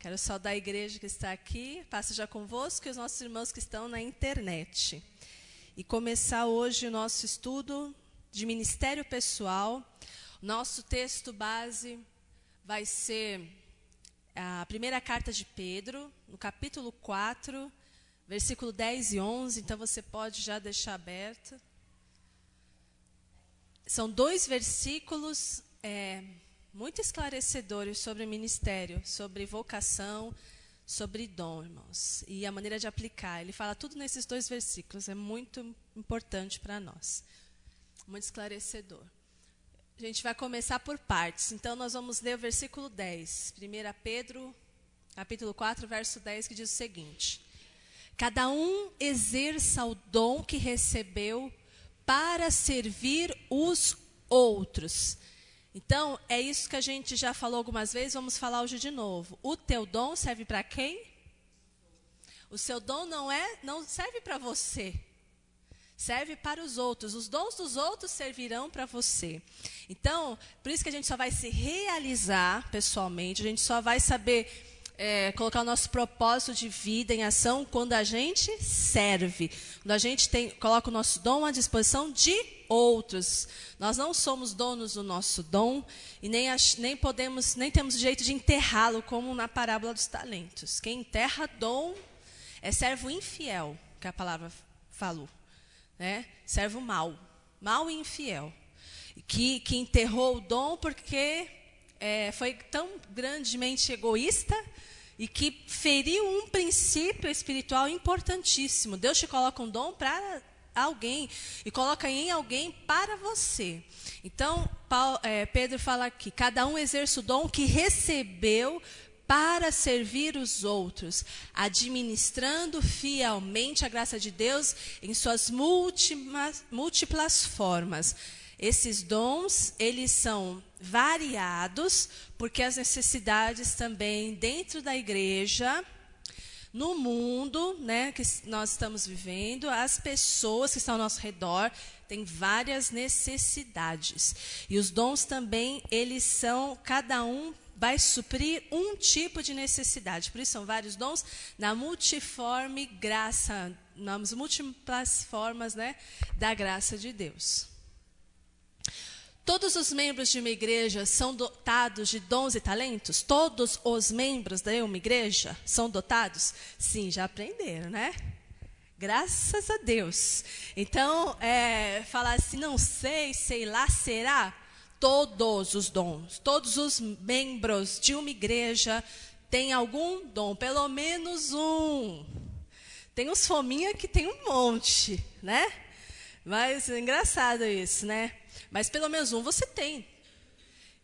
Quero saudar a igreja que está aqui, passo já convosco e os nossos irmãos que estão na internet. E começar hoje o nosso estudo de ministério pessoal. Nosso texto base vai ser a primeira carta de Pedro, no capítulo 4, versículo 10 e 11. Então você pode já deixar aberto. São 2 versículos muito esclarecedores sobre ministério, sobre vocação, sobre dom, irmãos. E a maneira de aplicar. Ele fala tudo nesses 2 versículos. É muito importante para nós. Muito esclarecedor. A gente vai começar por partes. Então, nós vamos ler o versículo 10. 1 Pedro, capítulo 4, verso 10, que diz o seguinte. Cada um exerça o dom que recebeu para servir os outros. Então, é isso que a gente já falou algumas vezes, vamos falar hoje de novo. O teu dom serve para quem? O seu dom não serve para você. Serve para os outros. Os dons dos outros servirão para você. Então, por isso que a gente só vai se realizar pessoalmente, a gente só vai saber colocar o nosso propósito de vida em ação quando a gente serve. Quando a gente coloca o nosso dom à disposição de outros. Nós não somos donos do nosso dom e nem temos direito de enterrá-lo, como na parábola dos talentos. Quem enterra dom é servo infiel, que a palavra falou. Né? Servo mau e infiel. Que enterrou o dom porque foi tão grandemente egoísta e que feriu um princípio espiritual importantíssimo. Deus te coloca um dom para alguém e coloca em alguém para você. Então, Pedro fala aqui, cada um exerce o dom que recebeu para servir os outros, administrando fielmente a graça de Deus em suas múltiplas formas. Esses dons, eles são variados, porque as necessidades também dentro da igreja, no mundo, né, que nós estamos vivendo, as pessoas que estão ao nosso redor têm várias necessidades. E os dons também, eles são, cada um vai suprir um tipo de necessidade. Por isso são vários dons na multiforme graça, nas múltiplas formas, né, da graça de Deus. Todos os membros de uma igreja são dotados de dons e talentos? Todos os membros de uma igreja são dotados? Sim, já aprenderam, né? Graças a Deus. Então, falar assim, não sei lá, será? Todos os dons, todos os membros de uma igreja têm algum dom, pelo menos um. Tem uns fominha que tem um monte, né? Mas é engraçado isso, né? Mas pelo menos um você tem.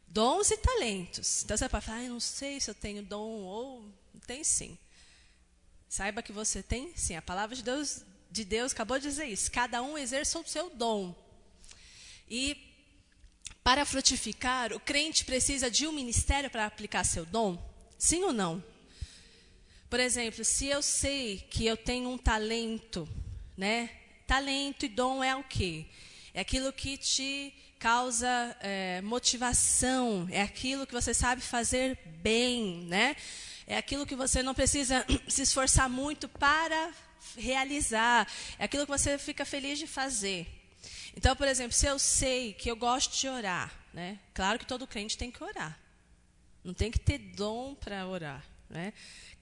Dons e talentos. Então você pode falar, não sei se eu tenho dom ou... Tem sim. Saiba que você tem sim. A palavra de Deus acabou de dizer isso. Cada um exerce o seu dom. E para frutificar, o crente precisa de um ministério para aplicar seu dom? Sim ou não? Por exemplo, se eu sei que eu tenho um talento, né? Talento e dom é o quê? É aquilo que te causa motivação, é aquilo que você sabe fazer bem, né? É aquilo que você não precisa se esforçar muito para realizar, é aquilo que você fica feliz de fazer. Então, por exemplo, se eu sei que eu gosto de orar, né? Claro que todo crente tem que orar, não tem que ter dom para orar, né?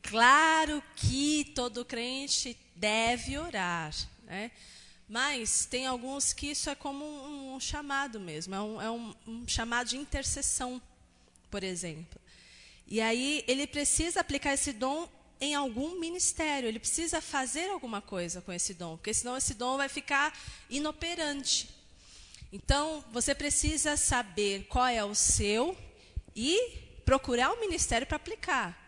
Claro que todo crente deve orar, né? Mas tem alguns que isso é como um chamado mesmo, é um chamado de intercessão, por exemplo. E aí ele precisa aplicar esse dom em algum ministério, ele precisa fazer alguma coisa com esse dom, porque senão esse dom vai ficar inoperante. Então, você precisa saber qual é o seu e procurar um ministério para aplicar.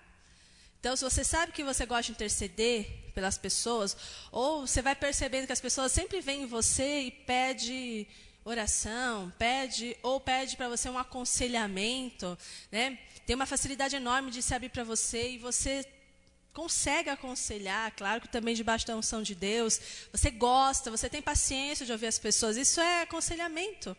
Então, se você sabe que você gosta de interceder pelas pessoas, ou você vai percebendo que as pessoas sempre vêm em você e pede oração, pede para você um aconselhamento, né? Tem uma facilidade enorme de se abrir para você e você consegue aconselhar, claro que também debaixo da unção de Deus. Você gosta, você tem paciência de ouvir as pessoas, isso é aconselhamento,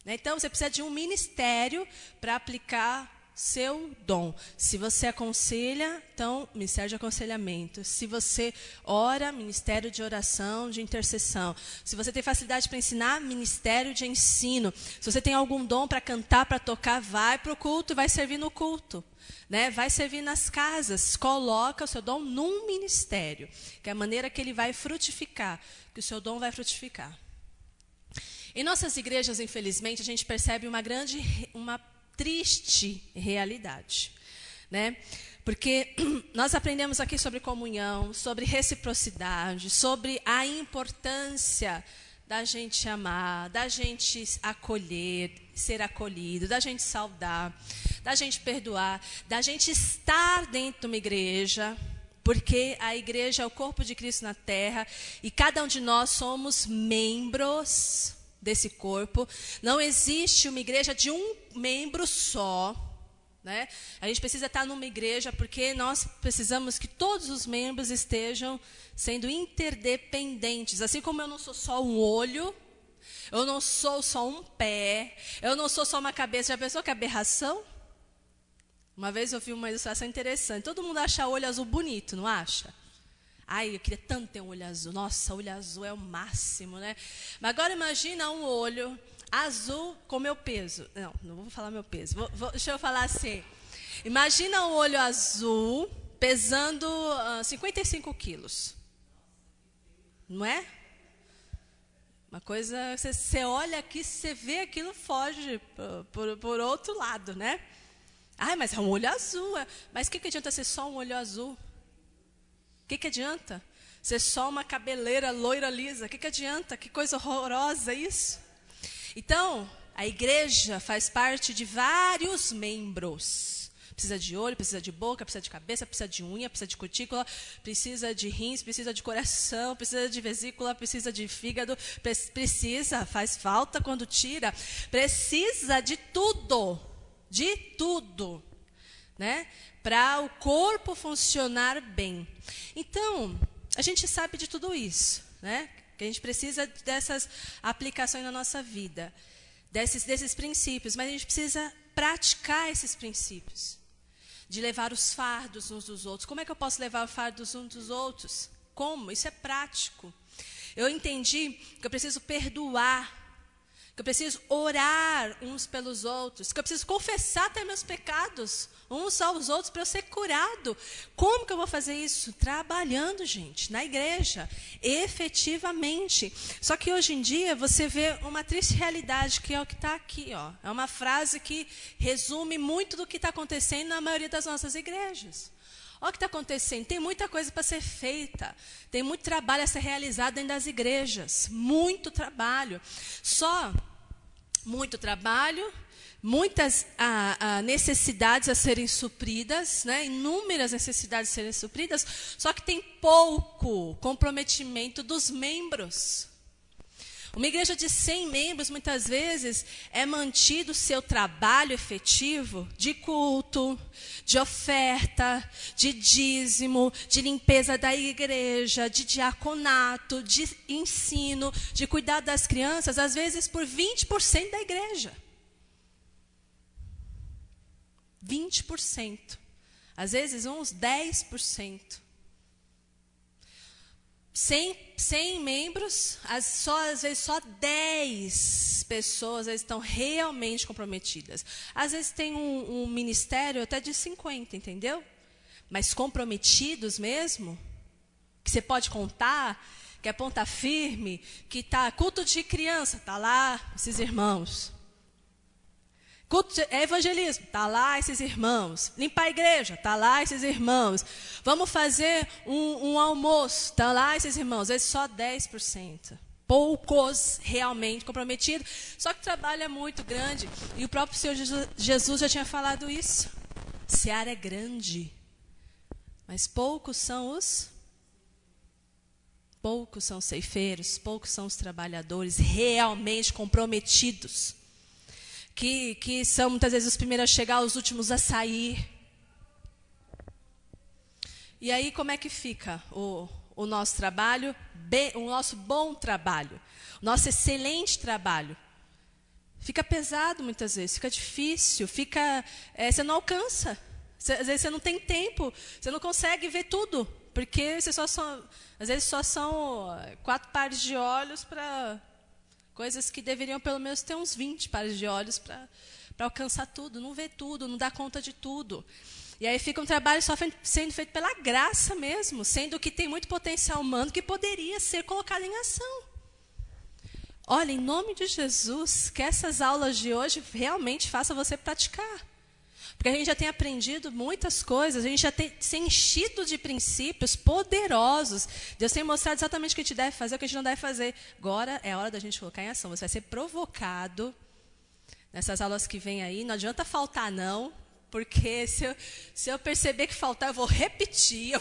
né? Então, você precisa de um ministério para aplicar seu dom. Se você aconselha, então, ministério de aconselhamento. Se você ora, ministério de oração, de intercessão. Se você tem facilidade para ensinar, ministério de ensino. Se você tem algum dom para cantar, para tocar, vai para o culto e vai servir no culto. Né? Vai servir nas casas. Coloca o seu dom num ministério, que é a maneira que ele vai frutificar, que o seu dom vai frutificar. Em nossas igrejas, infelizmente, a gente percebe uma triste realidade, né? Porque nós aprendemos aqui sobre comunhão, sobre reciprocidade, sobre a importância da gente amar, da gente acolher, ser acolhido, da gente saudar, da gente perdoar, da gente estar dentro de uma igreja, porque a igreja é o corpo de Cristo na terra e cada um de nós somos membros desse corpo. Não existe uma igreja de um membro só, né? A gente precisa estar numa igreja porque nós precisamos que todos os membros estejam sendo interdependentes. Assim como eu não sou só um olho, eu não sou só um pé, eu não sou só uma cabeça. Já pensou que aberração? Uma vez eu vi uma ilustração interessante. Todo mundo acha olho azul bonito, não acha? Ai, eu queria tanto ter um olho azul. Nossa, olho azul é o máximo, né? Mas agora imagina um olho azul com meu peso. Não vou falar meu peso. Deixa eu falar assim. Imagina um olho azul pesando 55 quilos. Não é? Uma coisa, você olha aqui, você vê aquilo, foge por outro lado, né? Ai, mas é um olho azul. Mas o que adianta ser só um olho azul? O que adianta? Ser só uma cabeleira loira lisa. O que adianta? Que coisa horrorosa isso. Então, a igreja faz parte de vários membros. Precisa de olho, precisa de boca, precisa de cabeça, precisa de unha, precisa de cutícula, precisa de rins, precisa de coração, precisa de vesícula, precisa de fígado, faz falta quando tira. Precisa de tudo, né? Para o corpo funcionar bem. Então, a gente sabe de tudo isso, né? Que a gente precisa dessas aplicações na nossa vida, desses princípios, mas a gente precisa praticar esses princípios, de levar os fardos uns dos outros. Como é que eu posso levar o fardo uns dos outros? Como? Isso é prático. Eu entendi que eu preciso perdoar, que eu preciso orar uns pelos outros, que eu preciso confessar até meus pecados uns aos outros para eu ser curado. Como que eu vou fazer isso? Trabalhando, gente, na igreja, efetivamente. Só que hoje em dia você vê uma triste realidade, que é o que está aqui, ó. É uma frase que resume muito do que está acontecendo na maioria das nossas igrejas. Olha o que está acontecendo. Tem muita coisa para ser feita. Tem muito trabalho a ser realizado dentro das igrejas. Muito trabalho. Só muito trabalho, muitas necessidades a serem supridas, né? Inúmeras necessidades a serem supridas, só que tem pouco comprometimento dos membros. Uma igreja de 100 membros, muitas vezes, é mantido o seu trabalho efetivo de culto, de oferta, de dízimo, de limpeza da igreja, de diaconato, de ensino, de cuidar das crianças, às vezes por 20% da igreja. 20%. Às vezes uns 10%. 100 membros, às vezes só 10 pessoas estão realmente comprometidas. Às vezes tem um ministério até de 50, entendeu? Mas comprometidos mesmo, que você pode contar, que é ponta firme, que está culto de criança, está lá esses irmãos. Culto de evangelismo, está lá esses irmãos. Limpar a igreja, está lá esses irmãos. Vamos fazer um almoço, está lá esses irmãos. Às vezes só 10%. Poucos realmente comprometidos. Só que o trabalho é muito grande. E o próprio Senhor Jesus já tinha falado isso. A seara é grande, mas poucos são os ceifeiros, poucos são os trabalhadores realmente comprometidos. Que são muitas vezes os primeiros a chegar, os últimos a sair. E aí como é que fica o nosso trabalho, o nosso bom trabalho, o nosso excelente trabalho? Fica pesado muitas vezes, fica difícil, você não alcança. Às vezes você não tem tempo, você não consegue ver tudo, porque às vezes só são 4 pares de olhos para coisas que deveriam pelo menos ter uns 20 pares de olhos para alcançar tudo, não vê tudo, não dá conta de tudo. E aí fica um trabalho só sendo feito pela graça mesmo, sendo que tem muito potencial humano que poderia ser colocado em ação. Olha, em nome de Jesus, que essas aulas de hoje realmente façam você praticar. Porque a gente já tem aprendido muitas coisas, a gente já tem se enchido de princípios poderosos. Deus tem mostrado exatamente o que a gente deve fazer, o que a gente não deve fazer. Agora é a hora da gente colocar em ação. Você vai ser provocado nessas aulas que vem aí. Não adianta faltar, não. Porque se eu perceber que faltar, eu vou repetir.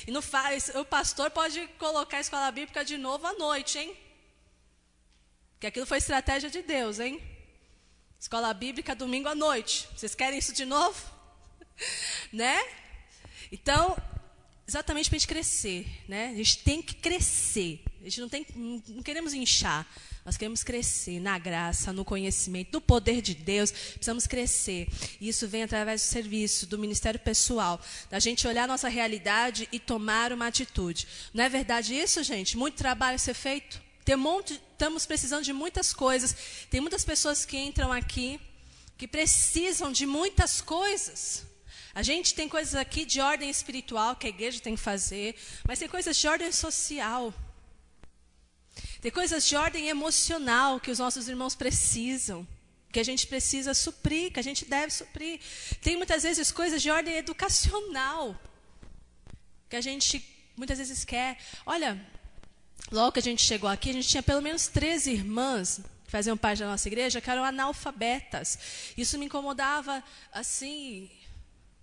E não faz, o pastor pode colocar a escola bíblica de novo à noite, hein? Porque aquilo foi estratégia de Deus, hein? Escola bíblica domingo à noite. Vocês querem isso de novo? Né? Então, exatamente para a gente crescer, né? A gente tem que crescer. A gente não queremos inchar. Nós queremos crescer na graça, no conhecimento, no poder de Deus. Precisamos crescer. E isso vem através do serviço, do ministério pessoal. Da gente olhar a nossa realidade e tomar uma atitude. Não é verdade isso, gente? Muito trabalho a ser feito. Estamos precisando de muitas coisas. Tem muitas pessoas que entram aqui que precisam de muitas coisas. A gente tem coisas aqui de ordem espiritual que a igreja tem que fazer, mas tem coisas de ordem social. Tem coisas de ordem emocional que os nossos irmãos precisam, que a gente precisa suprir, que a gente deve suprir. Tem muitas vezes coisas de ordem educacional que a gente muitas vezes quer. Olha, logo que a gente chegou aqui, a gente tinha pelo menos 13 irmãs que faziam parte da nossa igreja que eram analfabetas. Isso me incomodava assim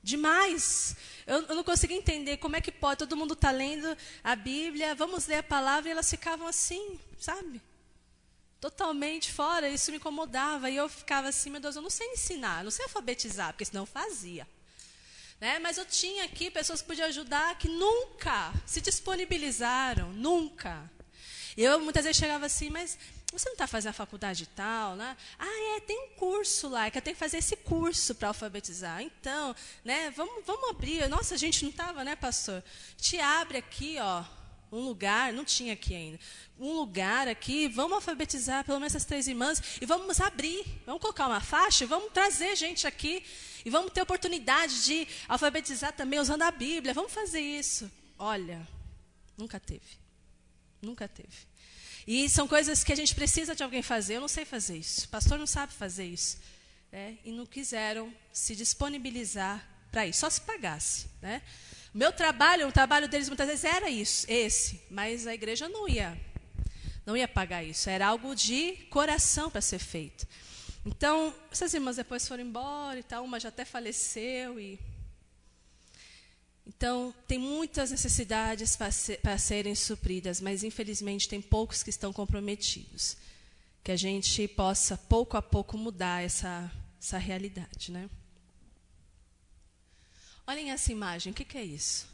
demais. Eu não conseguia entender como é que pode. Todo mundo está lendo a Bíblia, vamos ler a palavra, e elas ficavam assim, sabe? Totalmente fora. Isso me incomodava. E eu ficava assim, meu Deus, eu não sei ensinar, não sei alfabetizar, porque senão eu fazia. Né? Mas eu tinha aqui pessoas que podiam ajudar, que nunca se disponibilizaram, nunca. Eu muitas vezes chegava assim, mas você não está fazendo a faculdade e tal, né? Tem um curso lá, que eu tenho que fazer esse curso para alfabetizar. Então, né, vamos abrir. Nossa, a gente não estava, né, pastor? Te abre aqui, ó, um lugar, não tinha aqui ainda, um lugar aqui, vamos alfabetizar pelo menos essas 3 irmãs e vamos abrir, vamos colocar uma faixa, vamos trazer gente aqui e vamos ter oportunidade de alfabetizar também usando a Bíblia. Vamos fazer isso. Olha, nunca teve. Nunca teve. E são coisas que a gente precisa de alguém fazer. Eu não sei fazer isso. O pastor não sabe fazer isso. Né? E não quiseram se disponibilizar para isso. Só se pagasse. Né? O trabalho deles muitas vezes era esse. Mas a igreja não ia pagar isso. Era algo de coração para ser feito. Então, essas irmãs depois foram embora e tal. Uma já até faleceu Então, tem muitas necessidades para serem supridas, mas, infelizmente, tem poucos que estão comprometidos. Que a gente possa, pouco a pouco, mudar essa realidade. Né? Olhem essa imagem. O que é isso?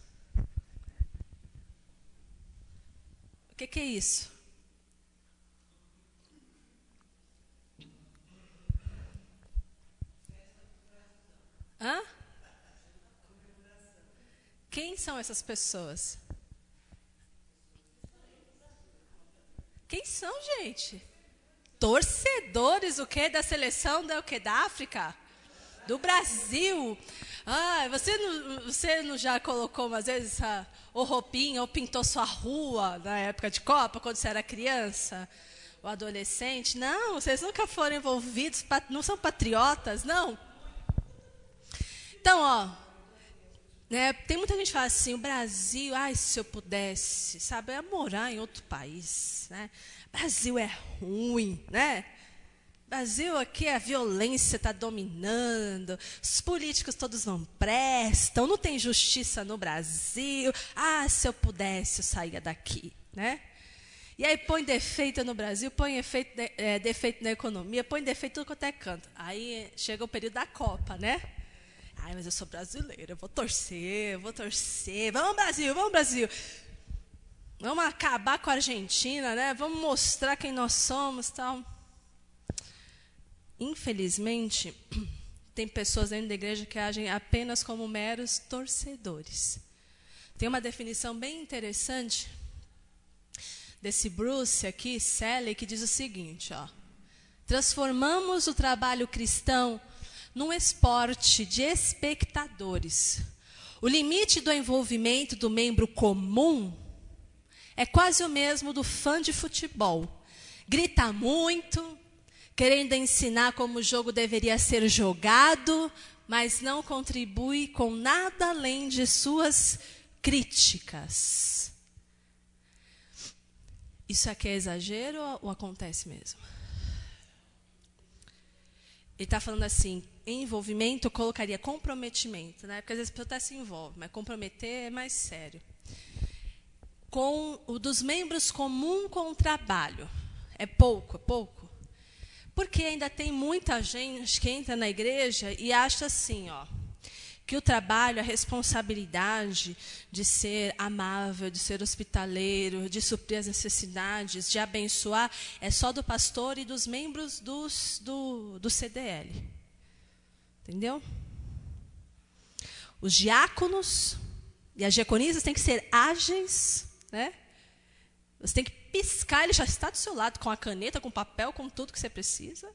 O que é isso? Hã? Quem são essas pessoas? Quem são, gente? Torcedores, o quê? Da seleção da África? Do Brasil. Você não já colocou, às vezes, ou roupinha, ou pintou sua rua na época de Copa, quando você era criança? Ou adolescente? Não, vocês nunca foram envolvidos, não são patriotas, não? Então, né, tem muita gente que fala assim, o Brasil, se eu pudesse, sabe, eu ia morar em outro país, né? Brasil é ruim, né? Brasil aqui a violência está dominando, os políticos todos não prestam, não tem justiça no Brasil. Se eu pudesse, eu saía daqui, né? E aí põe defeito no Brasil, põe defeito na economia, põe defeito em tudo quanto é canto. Aí chega o período da Copa, né? Mas eu sou brasileira, eu vou torcer. Vamos, Brasil. Vamos acabar com a Argentina, né? Vamos mostrar quem nós somos, tal. Infelizmente, tem pessoas dentro da igreja que agem apenas como meros torcedores. Tem uma definição bem interessante desse Bruce aqui, Shelley, que diz o seguinte, ó: transformamos o trabalho cristão num esporte de espectadores. O limite do envolvimento do membro comum é quase o mesmo do fã de futebol. Grita muito, querendo ensinar como o jogo deveria ser jogado, mas não contribui com nada além de suas críticas. Isso aqui é exagero ou acontece mesmo? Ele está falando assim, envolvimento, eu colocaria comprometimento, né? Porque às vezes a pessoa até se envolve, mas comprometer é mais sério. Com o dos membros comum com o trabalho. É pouco, é pouco. Porque ainda tem muita gente que entra na igreja e acha assim, ó, que o trabalho, a responsabilidade de ser amável, de ser hospitaleiro, de suprir as necessidades, de abençoar, é só do pastor e dos membros do CDL. Entendeu? Os diáconos e as diaconisas têm que ser ágeis, né? Você tem que piscar, ele já está do seu lado, com a caneta, com o papel, com tudo que você precisa,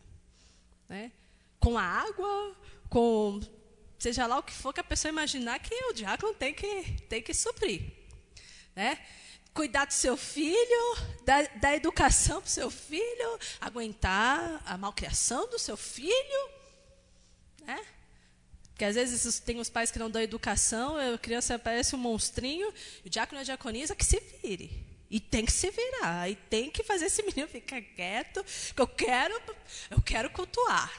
né? Com a água, com seja lá o que for que a pessoa imaginar que o diácono tem que suprir, né? Cuidar do seu filho, da educação para o seu filho, aguentar a malcriação do seu filho, né? Porque às vezes tem os pais que não dão educação, a criança parece um monstrinho, e o diácono e a diaconisa que se vire. E tem que se virar, e tem que fazer esse menino ficar quieto, que eu quero cultuar,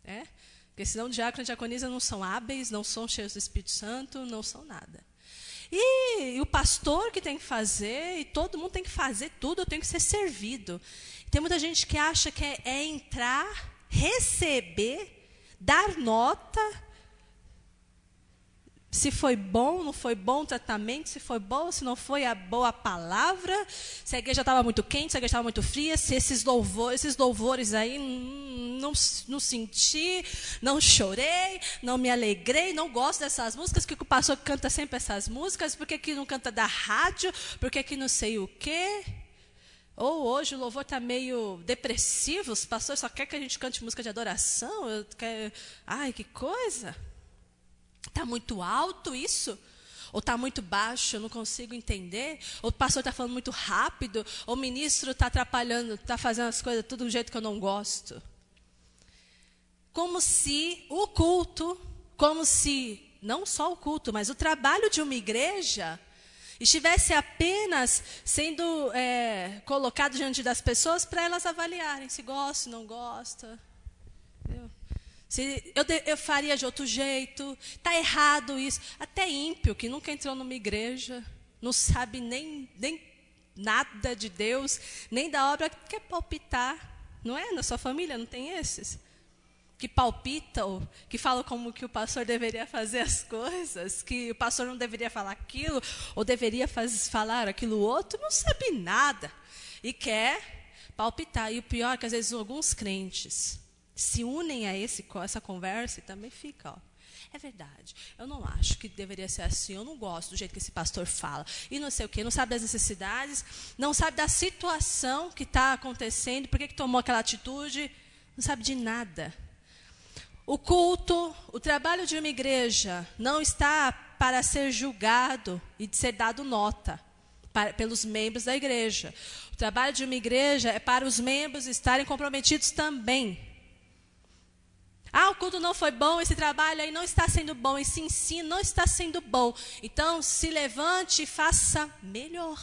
né? Porque senão o diácono e a diaconisa não são hábeis, não são cheios do Espírito Santo, não são nada. E o pastor que tem que fazer, e todo mundo tem que fazer tudo, eu tenho que ser servido. Tem muita gente que acha que é entrar, receber, dar nota, se foi bom, não foi bom o tratamento, se foi bom, se não foi a boa palavra, se a igreja estava muito quente, se a igreja estava muito fria, se esses louvores aí não senti, não chorei, não me alegrei, não gosto dessas músicas, que o pastor canta sempre essas músicas, por que não canta da rádio, por que não sei o quê? Ou hoje o louvor está meio depressivo, os pastores só querem que a gente cante música de adoração, ai, que coisa! Está muito alto isso? Ou está muito baixo, eu não consigo entender? Ou o pastor está falando muito rápido? Ou o ministro está atrapalhando, está fazendo as coisas tudo do jeito que eu não gosto? Como se o culto, não só o culto, mas o trabalho de uma igreja estivesse apenas sendo colocado diante das pessoas para elas avaliarem se gosta, se não gosta. Entendeu? Se eu faria de outro jeito, está errado isso. Até ímpio, que nunca entrou numa igreja, não sabe nem nada de Deus, nem da obra, quer palpitar. Não é? Na sua família não tem esses? Que palpitam, que falam como que o pastor deveria fazer as coisas, que o pastor não deveria falar aquilo, ou deveria falar aquilo outro, não sabe nada. E quer palpitar. E o pior é que às vezes alguns crentes se unem a essa conversa e também fica, ó, é verdade, eu não acho que deveria ser assim, eu não gosto do jeito que esse pastor fala, e não sei o quê, não sabe das necessidades, não sabe da situação que está acontecendo, por que tomou aquela atitude, não sabe de nada. O culto, o trabalho de uma igreja não está para ser julgado e de ser dado nota pelos membros da igreja. O trabalho de uma igreja é para os membros estarem comprometidos também. O culto não foi bom, esse trabalho aí não está sendo bom, esse ensino não está sendo bom. Então, se levante e faça melhor.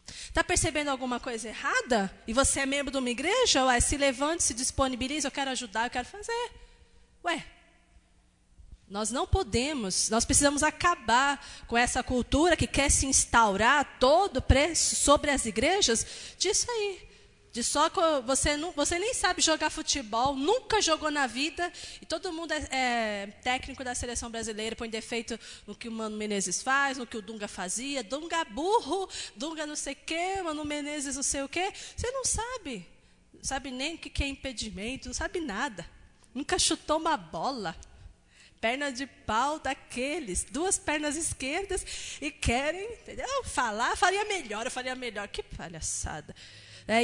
Está percebendo alguma coisa errada? E você é membro de uma igreja? Ué, se levante, se disponibilize, eu quero ajudar, eu quero fazer. Ué, nós não podemos, nós precisamos acabar com essa cultura que quer se instaurar a todo preço sobre as igrejas, disso aí. De só que você nem sabe jogar futebol, nunca jogou na vida, e todo mundo é técnico da seleção brasileira, põe defeito no que o Mano Menezes faz, no que o Dunga fazia, Dunga burro, Dunga não sei o quê, Mano Menezes não sei o quê. Você não sabe. Não sabe nem o que é impedimento, não sabe nada. Nunca chutou uma bola. Perna de pau daqueles, 2 pernas esquerdas e querem, entendeu? Falar, eu faria melhor. Que palhaçada.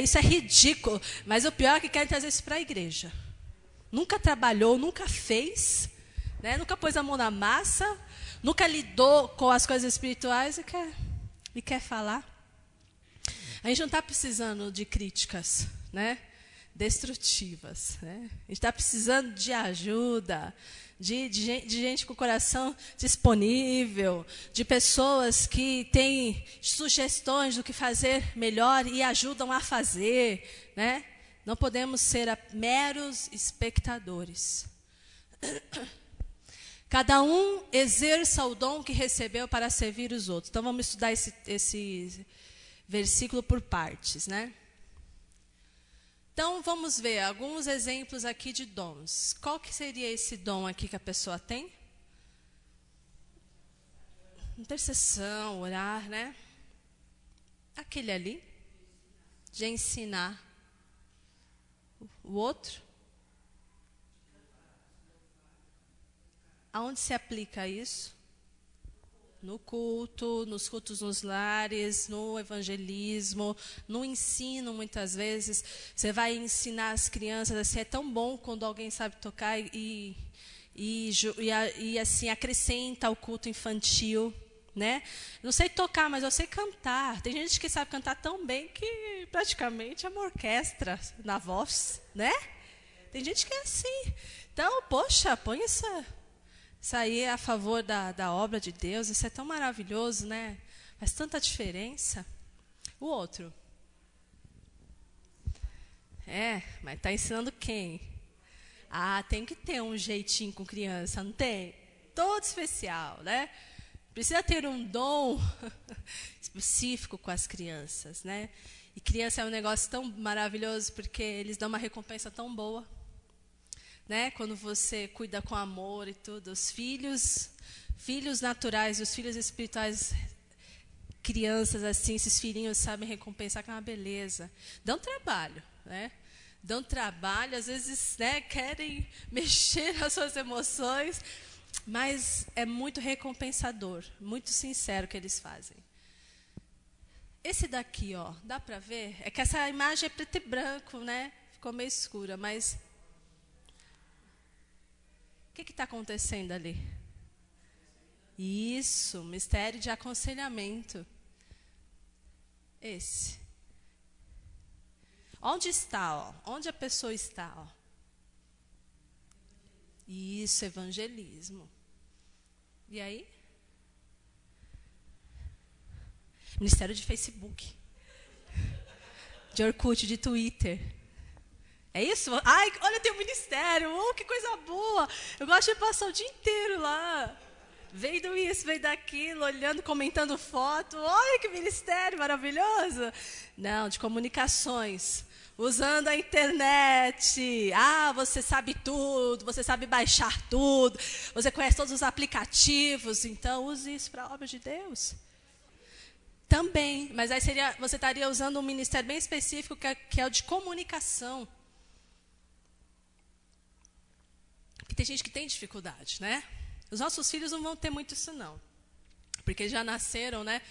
Isso é ridículo. Mas o pior é que querem trazer isso para a igreja. Nunca trabalhou, nunca fez, né? Nunca pôs a mão na massa, nunca lidou com as coisas espirituais e quer falar. A gente não está precisando de críticas, né? Destrutivas. Né? A gente está precisando de ajuda, de gente com o coração disponível, de pessoas que têm sugestões do que fazer melhor e ajudam a fazer. Né? Não podemos ser meros espectadores. Cada um exerça o dom que recebeu para servir os outros. Então, vamos estudar esse versículo por partes, né? Então, vamos ver alguns exemplos aqui de dons. Qual que seria esse dom aqui que a pessoa tem? Intercessão, orar, né? Aquele ali, de ensinar. O outro? Aonde se aplica isso? No culto, nos cultos nos lares, no evangelismo, no ensino, muitas vezes. Você vai ensinar as crianças, assim, é tão bom quando alguém sabe tocar e assim, acrescenta ao culto infantil, né? Não sei tocar, mas eu sei cantar. Tem gente que sabe cantar tão bem que praticamente é uma orquestra na voz, né? Tem gente que é assim. Então, poxa, põe isso aí é a favor da obra de Deus. Isso é tão maravilhoso, né? Faz tanta diferença. O outro. Mas está ensinando quem? Tem que ter um jeitinho com criança, não tem? Todo especial, né? Precisa ter um dom específico com as crianças, né? E criança é um negócio tão maravilhoso porque eles dão uma recompensa tão boa. Né? Quando você cuida com amor e tudo, os filhos naturais e os filhos espirituais, crianças assim, esses filhinhos sabem recompensar, que é uma beleza. Dão trabalho, né? Dão trabalho, às vezes, né, querem mexer nas suas emoções, mas é muito recompensador, muito sincero o que eles fazem. Esse daqui, ó, dá para ver? É que essa imagem é preto e branco, né? Ficou meio escura, mas o que está acontecendo ali? Isso, mistério de aconselhamento. Esse. Onde está? Ó? Onde a pessoa está? Ó? Isso, evangelismo. E aí? Ministério de Facebook. De Orkut, de Twitter. É isso? Ai, olha, tem um ministério. Que coisa boa. Eu gosto de passar o dia inteiro lá. Vendo isso, vendo aquilo, olhando, comentando foto. Olha que ministério maravilhoso. Não, de comunicações. Usando a internet. Você sabe tudo, você sabe baixar tudo. Você conhece todos os aplicativos. Então, use isso para a obra de Deus. Também, mas aí você estaria usando um ministério bem específico, que é o de comunicação. Porque tem gente que tem dificuldade, né? Os nossos filhos não vão ter muito isso, não. Porque já nasceram, né?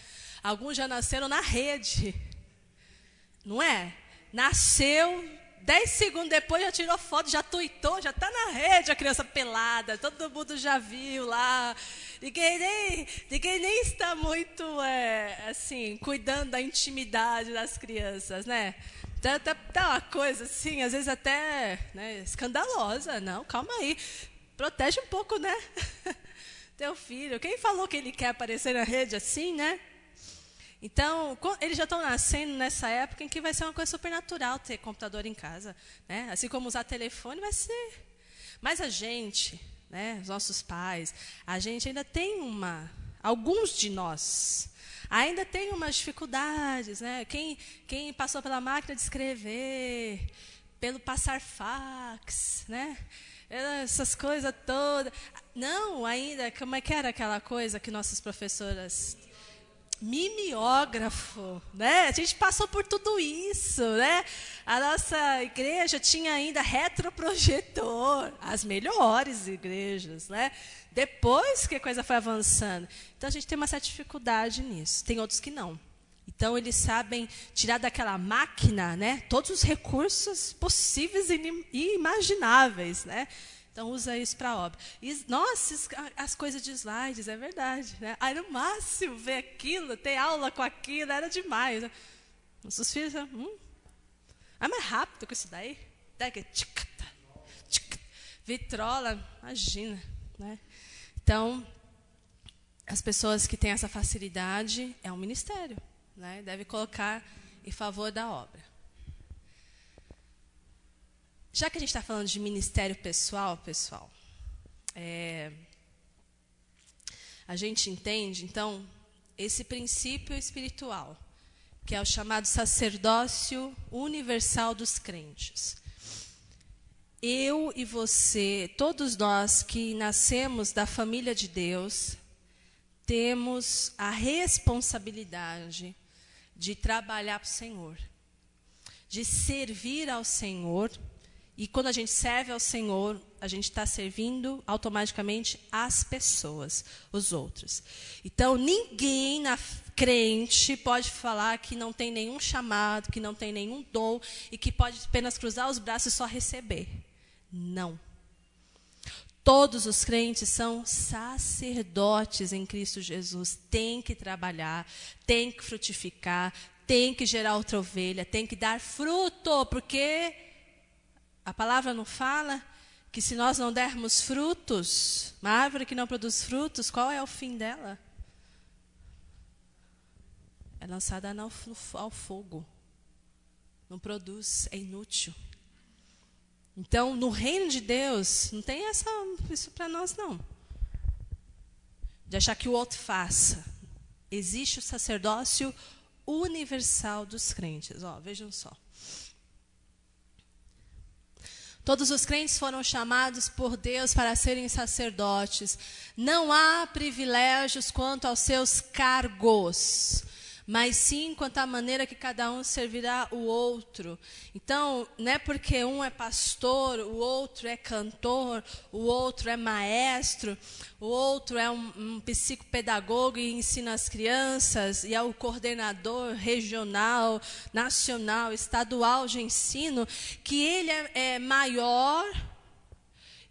Alguns já nasceram na rede. Não é? Nasceu, 10 segundos depois já tirou foto, já tuitou, já está na rede a criança pelada. Todo mundo já viu lá. Ninguém nem está muito, assim, cuidando da intimidade das crianças, né? Tá uma coisa assim, às vezes até, né, escandalosa. Não, calma aí. Protege um pouco, né? Teu filho. Quem falou que ele quer aparecer na rede assim, né? Então, eles já estão nascendo nessa época em que vai ser uma coisa supernatural ter computador em casa. Né? Assim como usar telefone, vai ser. Mas a gente, né, os nossos pais, a gente ainda tem alguns de nós ainda tem umas dificuldades, né? Quem passou pela máquina de escrever, pelo passar fax, né? Essas coisas todas. Não, ainda, como é que era aquela coisa que nossas professoras... mimeógrafo, né? A gente passou por tudo isso, né? A nossa igreja tinha ainda retroprojetor, as melhores igrejas, né? Depois que a coisa foi avançando. Então, a gente tem uma certa dificuldade nisso. Tem outros que não. Então, eles sabem tirar daquela máquina, né, todos os recursos possíveis e imagináveis, né? Então, usa isso para a obra. E, nossa, as coisas de slides, é verdade. Né? Aí, no máximo, ver aquilo, ter aula com aquilo, era demais. Né? Nossos filhos, é mais rápido com isso daí. Vitrola, imagina. Né? Então, as pessoas que têm essa facilidade, é um ministério. Né? Deve colocar em favor da obra. Já que a gente está falando de ministério pessoal, a gente entende, então, esse princípio espiritual, que é o chamado sacerdócio universal dos crentes. Eu e você, todos nós que nascemos da família de Deus, temos a responsabilidade de trabalhar para o Senhor, de servir ao Senhor. E quando a gente serve ao Senhor, a gente está servindo automaticamente as pessoas, os outros. Então, ninguém crente pode falar que não tem nenhum chamado, que não tem nenhum dom e que pode apenas cruzar os braços e só receber. Não. Todos os crentes são sacerdotes em Cristo Jesus. Tem que trabalhar, tem que frutificar, tem que gerar outra ovelha, tem que dar fruto, porque a palavra não fala que se nós não dermos frutos, uma árvore que não produz frutos, qual é o fim dela? É lançada ao fogo. Não produz, é inútil. Então, no reino de Deus, não tem isso para nós, não. De achar que o outro faça. Existe o sacerdócio universal dos crentes. Vejam só. Todos os crentes foram chamados por Deus para serem sacerdotes. Não há privilégios quanto aos seus cargos, mas sim quanto à maneira que cada um servirá o outro. Então, não é porque um é pastor, o outro é cantor, o outro é maestro, o outro é um psicopedagogo e ensina as crianças, e é o coordenador regional, nacional, estadual de ensino, que ele é maior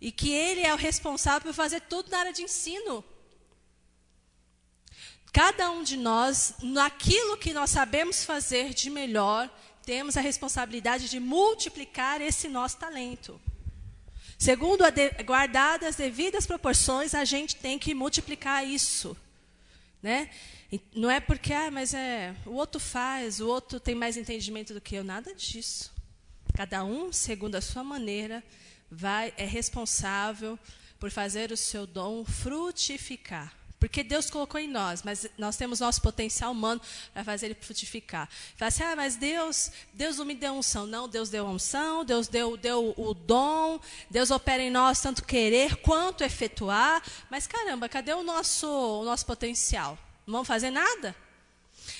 e que ele é o responsável por fazer tudo na área de ensino. Cada um de nós, naquilo que nós sabemos fazer de melhor, temos a responsabilidade de multiplicar esse nosso talento. Segundo guardadas as devidas proporções, a gente tem que multiplicar isso. Né? E não é porque o outro faz, o outro tem mais entendimento do que eu, nada disso. Cada um, segundo a sua maneira, é responsável por fazer o seu dom frutificar. Porque Deus colocou em nós, mas nós temos nosso potencial humano para fazer ele frutificar. Fala assim, mas Deus não me deu unção. Não, Deus deu a unção, Deus deu o dom, Deus opera em nós tanto querer quanto efetuar. Mas caramba, cadê o nosso potencial? Não vamos fazer nada?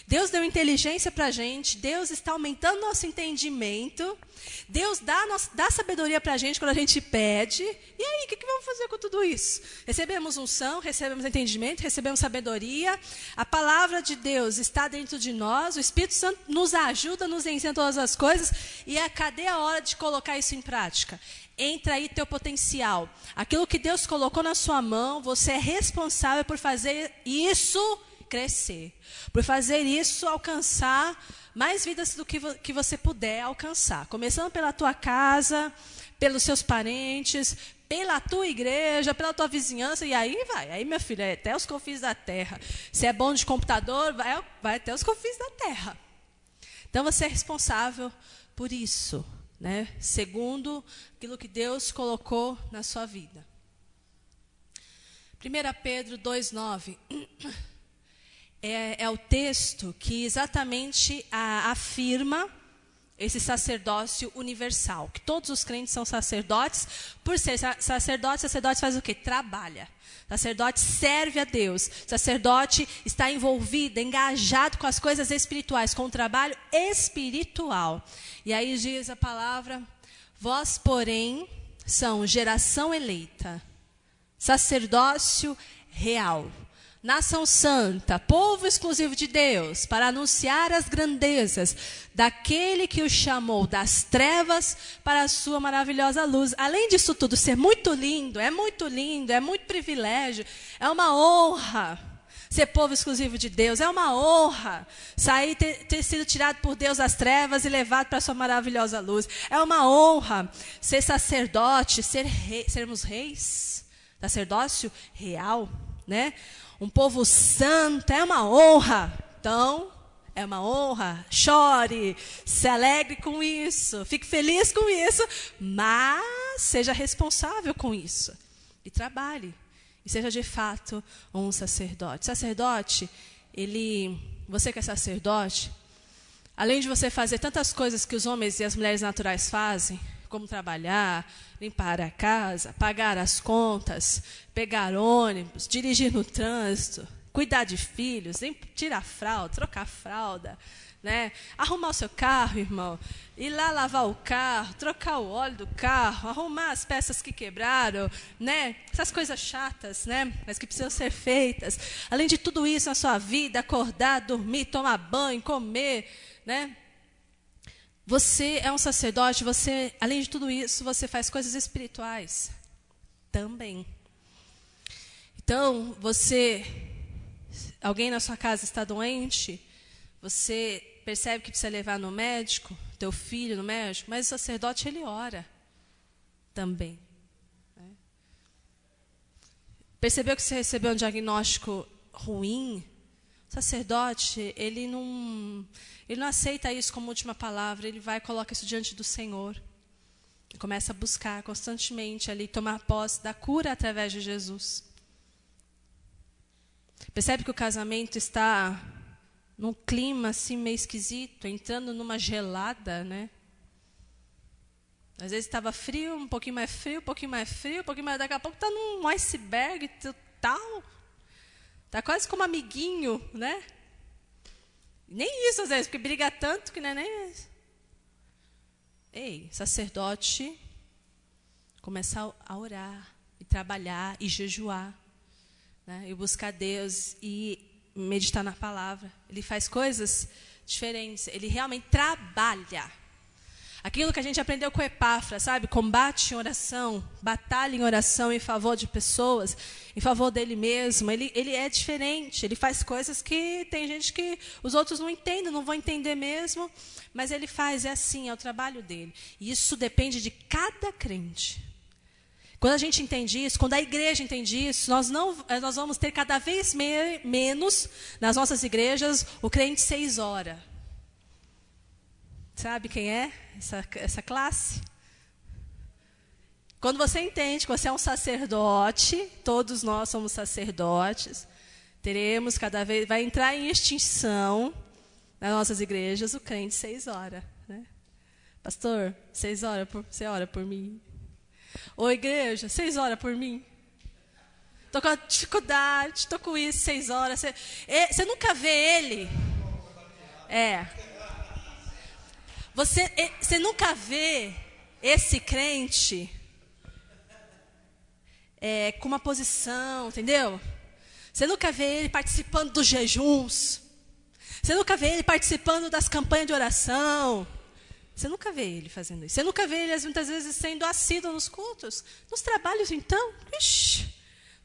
Deus deu inteligência para a gente, Deus está aumentando nosso entendimento, Deus dá sabedoria para a gente quando a gente pede. E aí, o que vamos fazer com tudo isso? Recebemos unção, recebemos entendimento, recebemos sabedoria, a palavra de Deus está dentro de nós, o Espírito Santo nos ajuda, nos ensina todas as coisas, e cadê a hora de colocar isso em prática? Entra aí teu potencial. Aquilo que Deus colocou na sua mão, você é responsável por fazer isso crescer, por fazer isso alcançar mais vidas do que você puder alcançar, começando pela tua casa, pelos seus parentes, pela tua igreja, pela tua vizinhança, e aí vai, aí meu filho, é até os confins da terra. Se é bom de computador, vai até os confins da terra. Então você é responsável por isso, né? Segundo aquilo que Deus colocou na sua vida. 1 Pedro 2,9 é o texto que exatamente afirma esse sacerdócio universal, que todos os crentes são sacerdotes. Por ser sacerdote, sacerdote faz o quê? Trabalha. Sacerdote serve a Deus. Sacerdote está envolvido, engajado com as coisas espirituais, com o trabalho espiritual. E aí diz a palavra: vós, porém, são geração eleita, sacerdócio real, nação santa, povo exclusivo de Deus, para anunciar as grandezas daquele que o chamou das trevas para a sua maravilhosa luz. Além disso tudo ser muito lindo, é muito privilégio, é uma honra ser povo exclusivo de Deus, é uma honra sair, ter sido tirado por Deus das trevas e levado para a sua maravilhosa luz. É uma honra ser sacerdote, sermos reis, sacerdócio real, né? Um povo santo, é uma honra. Então, é uma honra. Chore, se alegre com isso, fique feliz com isso, mas seja responsável com isso. E trabalhe. E seja de fato um sacerdote. Sacerdote, você que é sacerdote, além de você fazer tantas coisas que os homens e as mulheres naturais fazem, como trabalhar, limpar a casa, pagar as contas, pegar ônibus, dirigir no trânsito, cuidar de filhos, tirar fralda, trocar fralda, né? Arrumar o seu carro, irmão, ir lá lavar o carro, trocar o óleo do carro, arrumar as peças que quebraram, né? Essas coisas chatas, né? Mas que precisam ser feitas. Além de tudo isso na sua vida, acordar, dormir, tomar banho, comer, né? Você é um sacerdote, além de tudo isso, você faz coisas espirituais também. Então, alguém na sua casa está doente, você percebe que precisa levar no médico, teu filho no médico, mas o sacerdote, ele ora também. Né? Percebeu que você recebeu um diagnóstico ruim? O sacerdote, ele não aceita isso como última palavra, ele vai e coloca isso diante do Senhor. E começa a buscar constantemente ali, tomar posse da cura através de Jesus. Percebe que o casamento está num clima assim meio esquisito, entrando numa gelada, né? Às vezes estava frio, um pouquinho mais frio, um pouquinho mais frio, um pouquinho mais, daqui a pouco está num iceberg total. Está quase como amiguinho, né? Nem isso às vezes, porque briga tanto que não é nem isso. Ei, sacerdote, começa a orar, e trabalhar, e jejuar, né? E buscar Deus, e meditar na palavra. Ele faz coisas diferentes, ele realmente trabalha. Aquilo que a gente aprendeu com Epáfras, sabe? Combate em oração, batalha em oração em favor de pessoas, em favor dele mesmo. Ele é diferente, ele faz coisas que tem gente que os outros não entendem, não vão entender mesmo, mas ele faz, é assim, é o trabalho dele. E isso depende de cada crente. Quando a gente entende isso, quando a igreja entende isso, nós vamos ter cada vez menos nas nossas igrejas o crente 6 horas. Sabe quem é essa classe? Quando você entende que você é um sacerdote, todos nós somos sacerdotes, teremos cada vez, vai entrar em extinção nas nossas igrejas o crente 6 horas. Né? Pastor, 6 horas, você ora por mim? Ô igreja, 6 horas por mim? Estou com dificuldade, estou com isso, 6 horas. Você nunca vê ele? Você nunca vê esse crente com uma posição, entendeu? Você nunca vê ele participando dos jejuns. Você nunca vê ele participando das campanhas de oração. Você nunca vê ele fazendo isso. Você nunca vê ele, muitas vezes, sendo assíduo nos cultos. Nos trabalhos, então,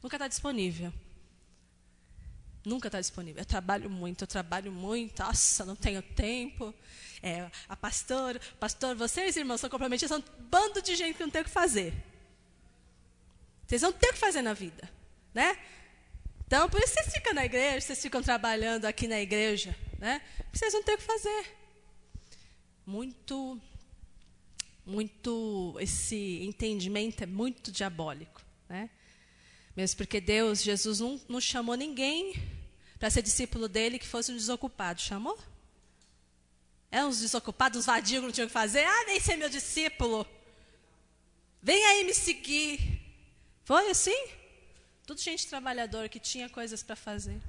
nunca está disponível. Nunca está disponível. Eu trabalho muito. Nossa, não tenho tempo. A pastor, vocês, irmãos, são comprometidos, são um bando de gente que não tem o que fazer. Vocês não têm o que fazer na vida, né? Então, por isso vocês ficam na igreja, vocês ficam trabalhando aqui na igreja, né? Porque vocês não têm o que fazer. Esse entendimento é muito diabólico, né? Mesmo porque Jesus não chamou ninguém para ser discípulo dele que fosse um desocupado. Chamou? É uns desocupados, uns vadios que não tinham o que fazer. Ah, vem ser meu discípulo. Vem aí me seguir. Foi assim? Tudo gente trabalhadora que tinha coisas para fazer.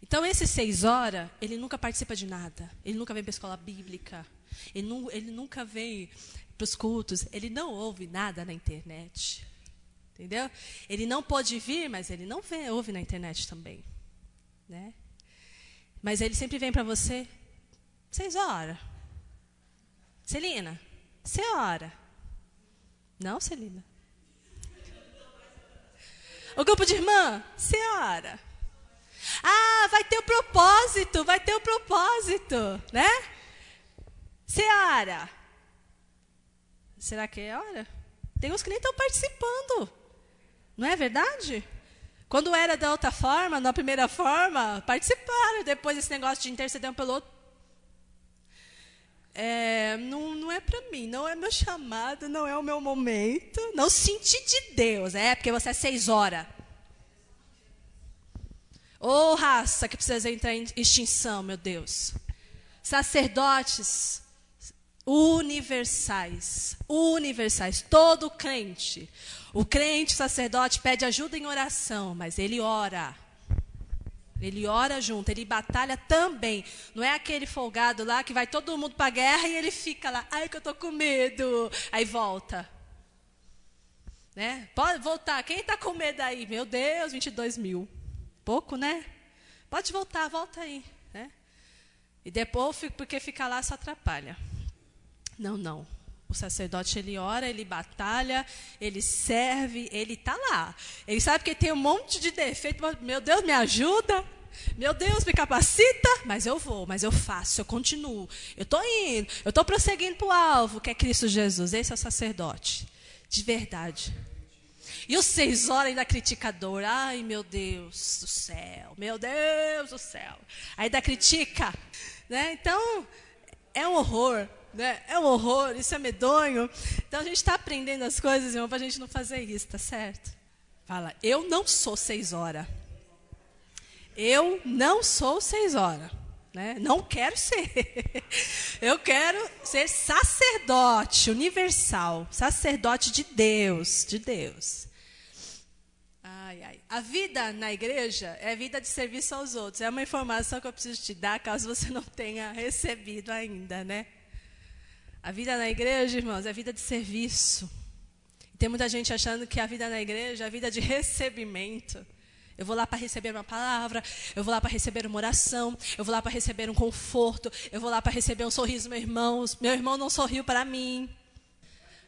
Então, esses 6 horas, ele nunca participa de nada. Ele nunca vem para a escola bíblica. Ele nunca vem para os cultos. Ele não ouve nada na internet. Entendeu? Ele não pode vir, mas ele não ouve na internet também. Né? Mas ele sempre vem para você. 6 horas. Celina, você ora? Não, Celina. O grupo de irmã, você ora? Ah, vai ter o propósito, né? Você ora? Será que é hora? Tem uns que nem estão participando. Não é verdade? Quando era da outra forma, na primeira forma, participaram. Depois esse negócio de interceder um pelo outro. Não é para mim, não é meu chamado, não é o meu momento. Não senti de Deus, porque você é 6 horas. Ô raça que precisa entrar em extinção, meu Deus. Sacerdotes universais, todo crente. O crente sacerdote pede ajuda em oração, mas ele ora. Ele ora junto, ele batalha também. Não é aquele folgado lá que vai todo mundo para a guerra e ele fica lá, ai que eu estou com medo. Aí volta. Né? Pode voltar, quem está com medo aí? Meu Deus, 22 mil. Pouco, né? Pode voltar, volta aí. Né? E depois, porque ficar lá só atrapalha. Não. O sacerdote, ele ora, ele batalha, ele serve, ele está lá. Ele sabe que tem um monte de defeito. Meu Deus, me ajuda. Meu Deus, me capacita. Mas eu vou, mas eu faço, eu continuo. Eu estou indo, eu estou prosseguindo para o alvo, que é Cristo Jesus. Esse é o sacerdote, de verdade. E os 6 horas ainda criticador. Ai, meu Deus do céu, meu Deus do céu. Ainda critica. Né? Então, é um horror. Né? É um horror, isso é medonho. Então a gente está aprendendo as coisas, irmão, para a gente não fazer isso, tá certo? Fala, eu não sou 6 horas. Eu não sou 6 horas. Né? Não quero ser. Eu quero ser sacerdote universal, sacerdote de Deus, A vida na igreja é vida de serviço aos outros. É uma informação que eu preciso te dar, caso você não tenha recebido ainda, né? A vida na igreja, irmãos, é vida de serviço. Tem muita gente achando que a vida na igreja é a vida de recebimento. Eu vou lá para receber uma palavra, eu vou lá para receber uma oração, eu vou lá para receber um conforto, eu vou lá para receber um sorriso do meu irmão. Meu irmão não sorriu para mim.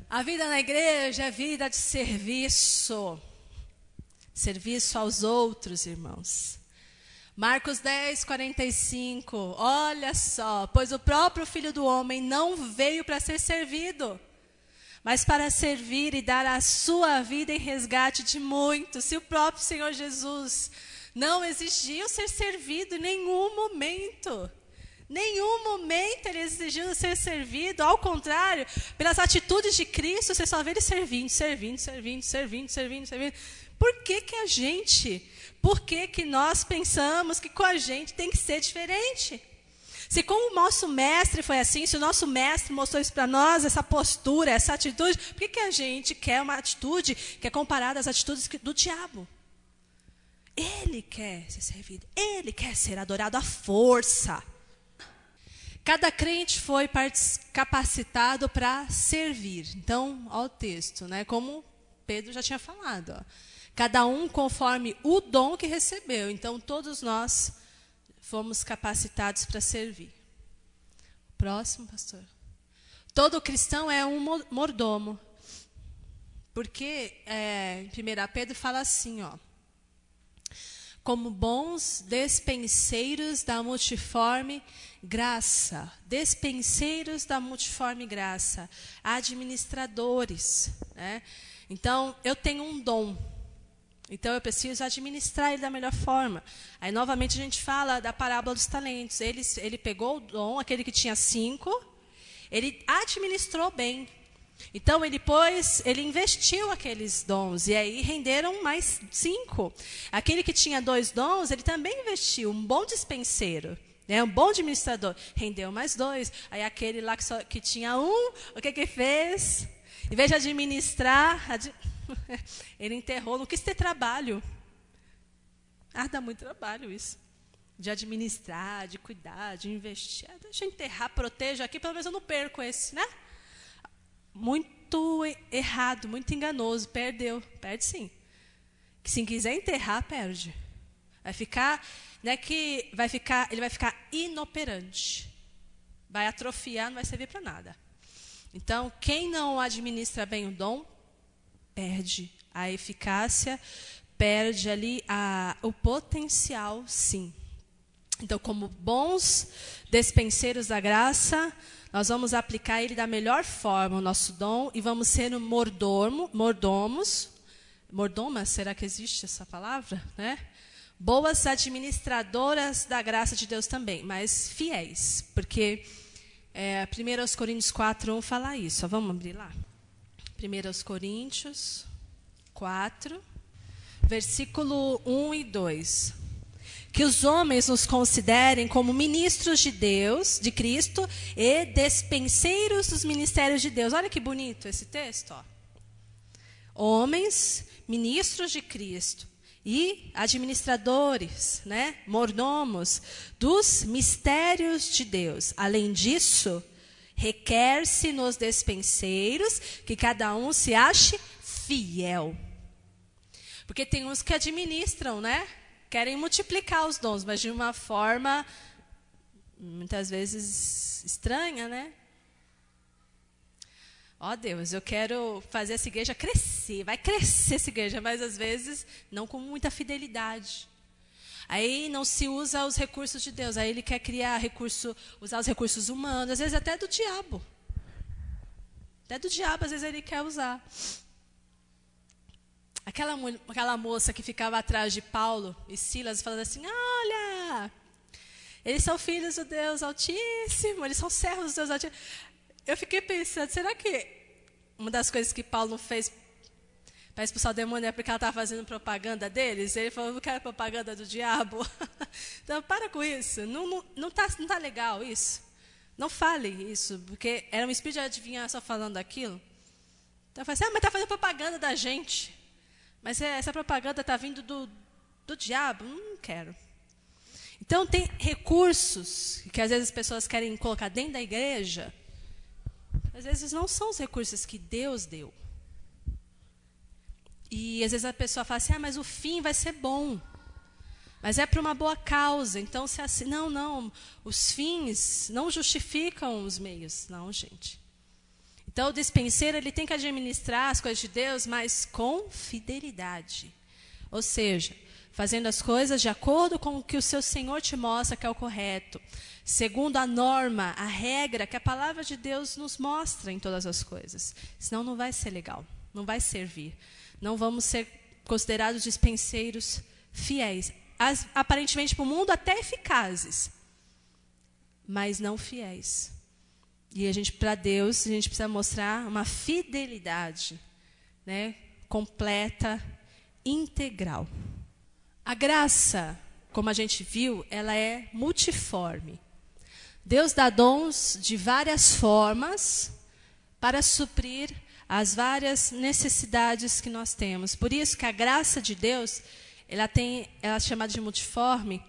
A vida na igreja é vida de serviço. Serviço aos outros, irmãos. Marcos 10, 45, olha só, pois o próprio Filho do Homem não veio para ser servido, mas para servir e dar a sua vida em resgate de muitos. Se o próprio Senhor Jesus não exigiu ser servido em nenhum momento ele exigiu ser servido, ao contrário, pelas atitudes de Cristo, você só vê ele servindo. Por que nós pensamos que com a gente tem que ser diferente? Se com o nosso mestre foi assim, se o nosso mestre mostrou isso para nós, essa postura, essa atitude, por que a gente quer uma atitude que é comparada às atitudes do diabo? Ele quer ser servido, ele quer ser adorado à força. Cada crente foi capacitado para servir. Então, olha o texto, né? Como Pedro já tinha falado, ó. Cada um conforme o dom que recebeu. Então, todos nós fomos capacitados para servir. Próximo, pastor. Todo cristão é um mordomo. Porque em 1 Pedro fala assim, ó. Como bons despenseiros da multiforme graça. Despenseiros da multiforme graça. Administradores. Né? Então, eu tenho um dom. Então, eu preciso administrar ele da melhor forma. Aí, novamente, a gente fala da parábola dos talentos. Ele pegou o dom, aquele que tinha 5, ele administrou bem. Então, ele investiu aqueles dons, e aí renderam mais 5. Aquele que tinha 2 dons, ele também investiu, um bom dispenseiro. né? Um bom administrador. Rendeu mais 2. Aí aquele lá que tinha 1, o que fez? Em vez de administrar, ele enterrou, não quis ter trabalho. Dá muito trabalho isso. De administrar, de cuidar, de investir. Deixa eu enterrar, protejo aqui, pelo menos eu não perco esse, né? Muito errado, muito enganoso. Perdeu. Perde sim. Que se quiser enterrar, perde. Vai ficar, ele vai ficar inoperante. Vai atrofiar, não vai servir para nada. Então, quem não administra bem o dom, perde a eficácia, perde ali o potencial, sim. Então, como bons despenseiros da graça, nós vamos aplicar ele da melhor forma, o nosso dom, e vamos ser mordomos. Mordomas, será que existe essa palavra? Né? Boas administradoras da graça de Deus também, mas fiéis, porque 1 Coríntios 4:1 fala isso. Vamos abrir lá? 1 Coríntios 4, versículo 1 e 2. Que os homens nos considerem como ministros de Deus, de Cristo, e despenseiros dos ministérios de Deus. Olha que bonito esse texto. Ó. Homens, ministros de Cristo e administradores, né, mordomos dos mistérios de Deus. Além disso, requer-se nos despenseiros que cada um se ache fiel. Porque tem uns que administram, né? Querem multiplicar os dons, mas de uma forma, muitas vezes, estranha, né? Ó Deus, eu quero fazer essa igreja crescer, vai crescer essa igreja, mas às vezes não com muita fidelidade. Aí não se usa os recursos de Deus, aí ele quer usar os recursos humanos, às vezes até do diabo. Até do diabo, às vezes ele quer usar. Aquela moça que ficava atrás de Paulo e Silas, falando assim, olha, eles são filhos do Deus Altíssimo, eles são servos do Deus Altíssimo. Eu fiquei pensando, será que uma das coisas que Paulo não fez para expulsar o demônio é porque ela estava fazendo propaganda deles? Ele falou, não quero propaganda do diabo. Então, para com isso. Não tá legal isso. Não fale isso, porque era um espírito de adivinhação falando aquilo. Então, eu falei assim, mas está fazendo propaganda da gente. Mas essa propaganda está vindo do diabo? Não quero. Então, tem recursos que às vezes as pessoas querem colocar dentro da igreja. Às vezes não são os recursos que Deus deu. E às vezes a pessoa fala assim, mas o fim vai ser bom. Mas é para uma boa causa. Então, se assim, não, os fins não justificam os meios. Não, gente. Então, o dispenseiro ele tem que administrar as coisas de Deus, mas com fidelidade. Ou seja, fazendo as coisas de acordo com o que o seu Senhor te mostra que é o correto. Segundo a norma, a regra que a palavra de Deus nos mostra em todas as coisas. Senão não vai ser legal, não vai servir. Não vamos ser considerados dispenseiros fiéis. Aparentemente para o mundo até eficazes, mas não fiéis. E para Deus, a gente precisa mostrar uma fidelidade, né, completa, integral. A graça, como a gente viu, ela é multiforme. Deus dá dons de várias formas para suprir as várias necessidades que nós temos. Por isso que a graça de Deus, ela é chamada de multiforme,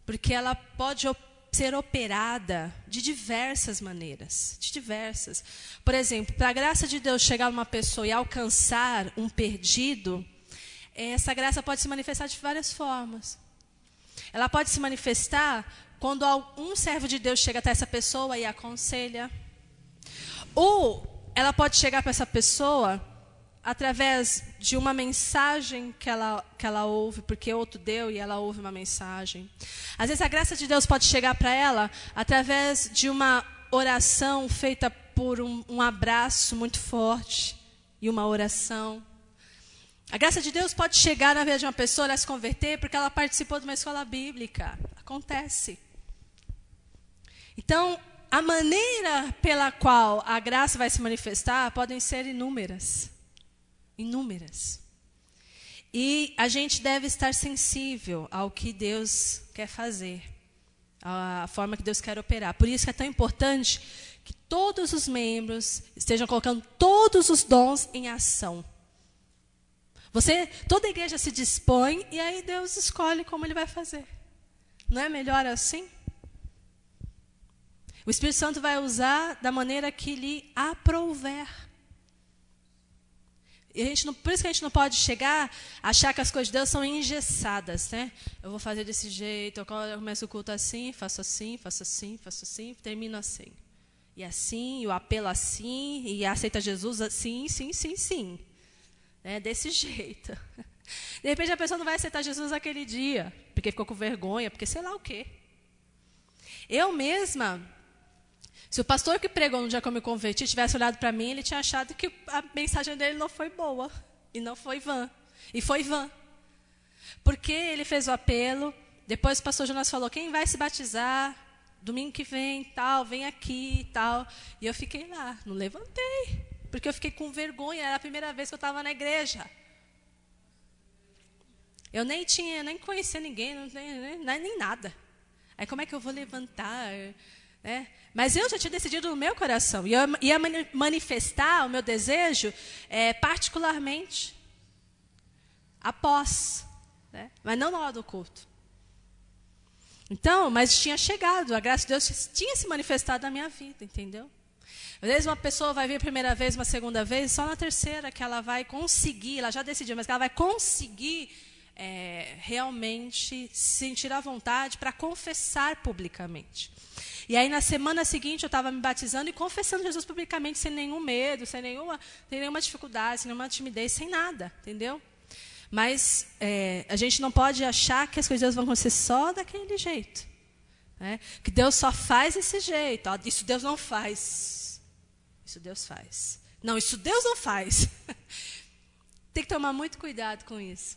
porque ela pode ser operada de diversas maneiras. De diversas. Por exemplo, para a graça de Deus chegar numa pessoa e alcançar um perdido, essa graça pode se manifestar de várias formas. Ela pode se manifestar quando um servo de Deus chega até essa pessoa e aconselha. Ou ela pode chegar para essa pessoa através de uma mensagem que ela ouve, porque outro deu e ela ouve uma mensagem. Às vezes a graça de Deus pode chegar para ela através de uma oração feita por um abraço muito forte e uma oração. A graça de Deus pode chegar na vida de uma pessoa, ela se converter, porque ela participou de uma escola bíblica. Acontece. Então, a maneira pela qual a graça vai se manifestar podem ser inúmeras. Inúmeras. E a gente deve estar sensível ao que Deus quer fazer. a forma que Deus quer operar. Por isso que é tão importante que todos os membros estejam colocando todos os dons em ação. Toda a igreja se dispõe e aí Deus escolhe como Ele vai fazer. Não é melhor assim? O Espírito Santo vai usar da maneira que lhe aprouver. E por isso que a gente não pode chegar a achar que as coisas de Deus são engessadas, né? Eu vou fazer desse jeito, eu começo o culto assim, faço assim, faço assim, faço assim, termino assim. E assim, e o apelo assim, e aceita Jesus assim, sim, sim, sim. Desse jeito. De repente a pessoa não vai aceitar Jesus naquele dia, porque ficou com vergonha, porque sei lá o quê. Eu mesma, se o pastor que pregou no dia que eu me converti tivesse olhado para mim, ele tinha achado que a mensagem dele não foi boa, e não foi vã. E foi vã. Porque ele fez o apelo, depois o pastor Jonas falou, quem vai se batizar, domingo que vem, tal, vem aqui e tal. E eu fiquei lá, não levantei. Porque eu fiquei com vergonha, era a primeira vez que eu estava na igreja. Eu nem conhecia ninguém, nem nada. Aí como é que eu vou levantar? Mas eu já tinha decidido no meu coração. E eu ia manifestar o meu desejo particularmente após. Mas não na hora do culto. Então, mas tinha chegado, a graça de Deus tinha se manifestado na minha vida, entendeu? Às vezes uma pessoa vai vir a primeira vez, uma segunda vez, só na terceira que ela vai conseguir, ela já decidiu, mas que ela vai conseguir realmente sentir a vontade para confessar publicamente. E aí na semana seguinte eu estava me batizando e confessando Jesus publicamente sem nenhum medo, sem nenhuma dificuldade, sem nenhuma timidez, sem nada, entendeu? Mas a gente não pode achar que as coisas de Deus vão acontecer só daquele jeito. Que Deus só faz desse jeito. Isso Deus não faz. Isso Deus faz. Não, isso Deus não faz. Tem que tomar muito cuidado com isso.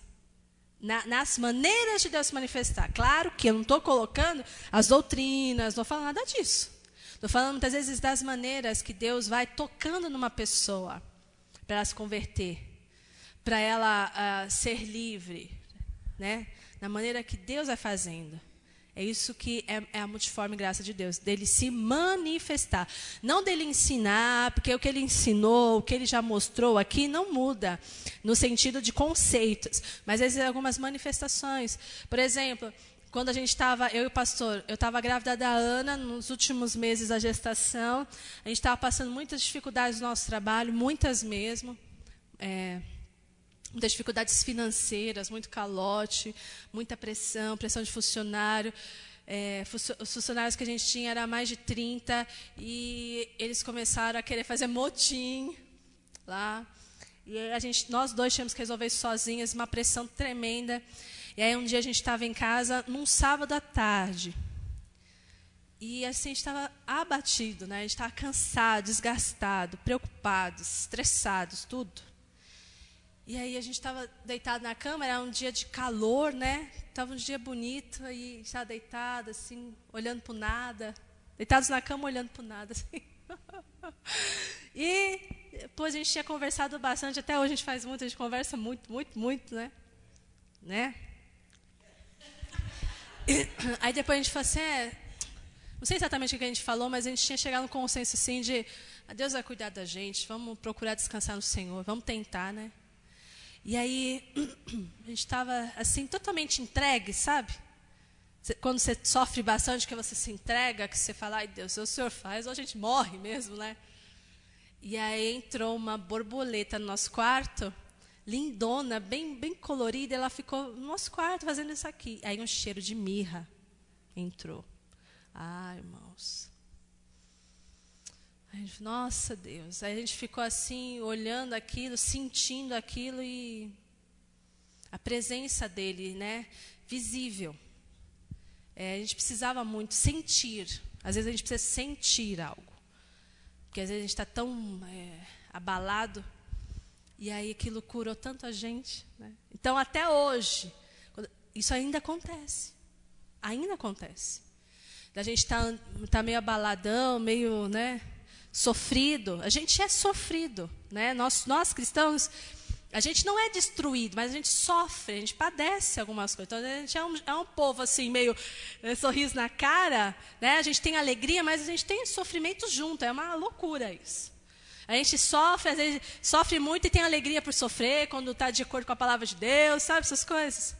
Nas maneiras de Deus se manifestar. Claro que eu não estou colocando as doutrinas, não estou falando nada disso. Estou falando muitas vezes das maneiras que Deus vai tocando numa pessoa para ela se converter, para ela ser livre, na maneira que Deus vai fazendo. É isso que é a multiforme graça de Deus, dele se manifestar. Não dele ensinar, porque o que ele ensinou, o que ele já mostrou aqui não muda, no sentido de conceitos, mas existem algumas manifestações. Por exemplo, quando a gente estava, eu e o pastor, eu estava grávida da Ana, nos últimos meses da gestação, a gente estava passando muitas dificuldades no nosso trabalho, muitas mesmo, muitas dificuldades financeiras, muito calote, muita pressão de funcionário. Os funcionários que a gente tinha eram mais de 30 e eles começaram a querer fazer motim lá. E nós dois tínhamos que resolver isso sozinhos, uma pressão tremenda. E aí um dia a gente estava em casa, num sábado à tarde. E assim, a gente estava abatido, a gente estava cansado, desgastado, preocupados, estressados, tudo. E aí a gente estava deitado na cama, era um dia de calor, Estava um dia bonito, aí a gente estava deitado, assim, olhando para o nada. Deitados na cama, olhando para o nada, assim. E depois a gente tinha conversado bastante, até hoje a gente faz muito, a gente conversa muito, muito, muito, né? Aí depois a gente falou assim, não sei exatamente o que a gente falou, mas a gente tinha chegado no consenso assim de, Deus vai cuidar da gente, vamos procurar descansar no Senhor, vamos tentar, E aí, a gente estava assim, totalmente entregue, sabe? Quando você sofre bastante, que você se entrega, que você fala, ai Deus, se o Senhor faz, ou a gente morre mesmo, E aí entrou uma borboleta no nosso quarto, lindona, bem, bem colorida, ela ficou no nosso quarto fazendo isso aqui. Aí um cheiro de mirra entrou. Irmãos. Nossa Deus, aí a gente ficou assim, olhando aquilo, sentindo aquilo e a presença dele, visível. A gente precisava muito sentir, às vezes a gente precisa sentir algo, porque às vezes a gente está tão abalado, e aí aquilo curou tanto a gente. Então até hoje, isso ainda acontece, A gente tá meio abaladão, meio, sofrido. A gente é sofrido, Nós cristãos, A gente não é destruído, mas a gente sofre, a gente padece algumas coisas. Então, a gente é um povo assim, meio sorriso na cara, né? A gente tem alegria, mas a gente tem sofrimento junto. É uma loucura isso. A gente sofre, às vezes sofre muito e tem alegria por sofrer, quando está de acordo com a palavra de Deus, sabe essas coisas?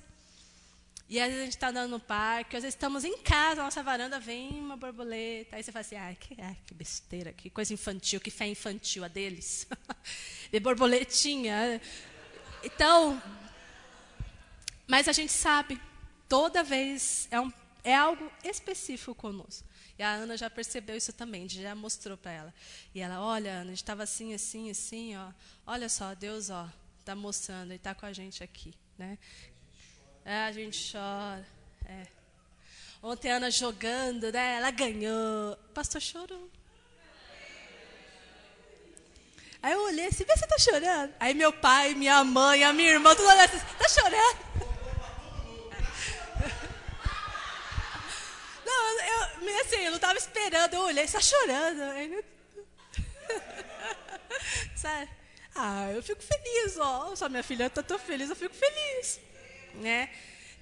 E às vezes a gente está andando no parque, às vezes estamos em casa, na nossa varanda, vem uma borboleta. Aí você fala assim, que besteira, que coisa infantil, que fé infantil a deles. De borboletinha. Então, mas a gente sabe, toda vez é algo específico conosco. E a Ana já percebeu isso também, já mostrou para ela. E ela, olha, Ana, a gente estava assim, assim, assim, ó. Olha só, Deus, ó, está mostrando, Ele está com a gente aqui, né? A gente chora. Ontem a Ana jogando, né? Ela ganhou. O pastor chorou. Aí eu olhei assim, vê se você está chorando. Aí meu pai, minha mãe, a minha irmã, tudo olhando assim, está chorando? Eu não estava esperando, eu olhei, está chorando. Sabe? Eu fico feliz, ó. Só minha filha está tão feliz, eu fico feliz. Né?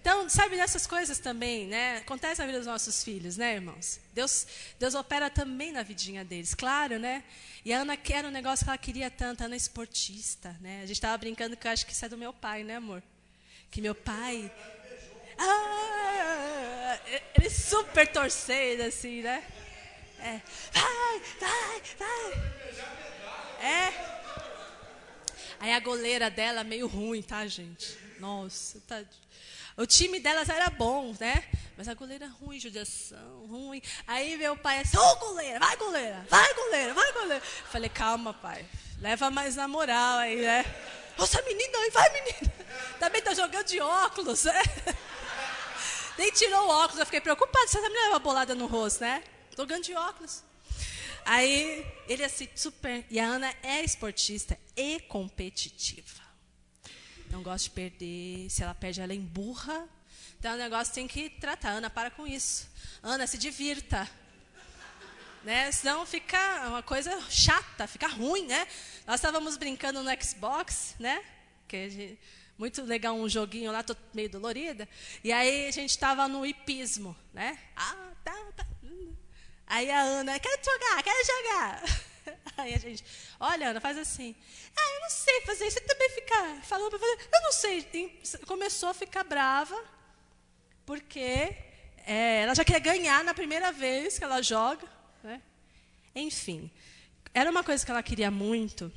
Então, sabe dessas coisas também, né? Acontece na vida dos nossos filhos, né, irmãos? Deus opera também na vidinha deles, claro, né? E a Ana era um negócio que ela queria tanto, a Ana é esportista, né? A gente estava brincando que eu acho que isso é do meu pai, né, amor? Que meu pai... ele super torcendo, assim, né? Vai. Aí a goleira dela meio ruim, tá, gente? Nossa, tá... O time delas era bom, né? Mas a goleira ruim, judiação, ruim. Aí meu pai assim, goleira, vai goleira, vai goleira, vai goleira. Falei, calma, pai, leva mais na moral aí, né? Nossa, menina aí, vai menina. Também tá jogando de óculos, né? Nem tirou o óculos, eu fiquei preocupada, você também leva uma bolada no rosto, né? Jogando de óculos. Aí, ele assim, super... E a Ana é esportista e competitiva. Não gosta de perder. Se ela perde, ela emburra. Então, o negócio tem que tratar. Ana, para com isso. Ana, se divirta. Né? Senão fica uma coisa chata, fica ruim, né? Nós estávamos brincando no Xbox, né? Que muito legal um joguinho lá, tô meio dolorida. E aí, a gente estava no hipismo, né? Tá. Aí a Ana, quero jogar. Aí a gente, olha, Ana, faz assim. Eu não sei fazer isso. Você também fica falando para fazer. Eu não sei. Começou a ficar brava, porque ela já quer ganhar na primeira vez que ela joga. Né? Enfim, era uma coisa que ela queria muito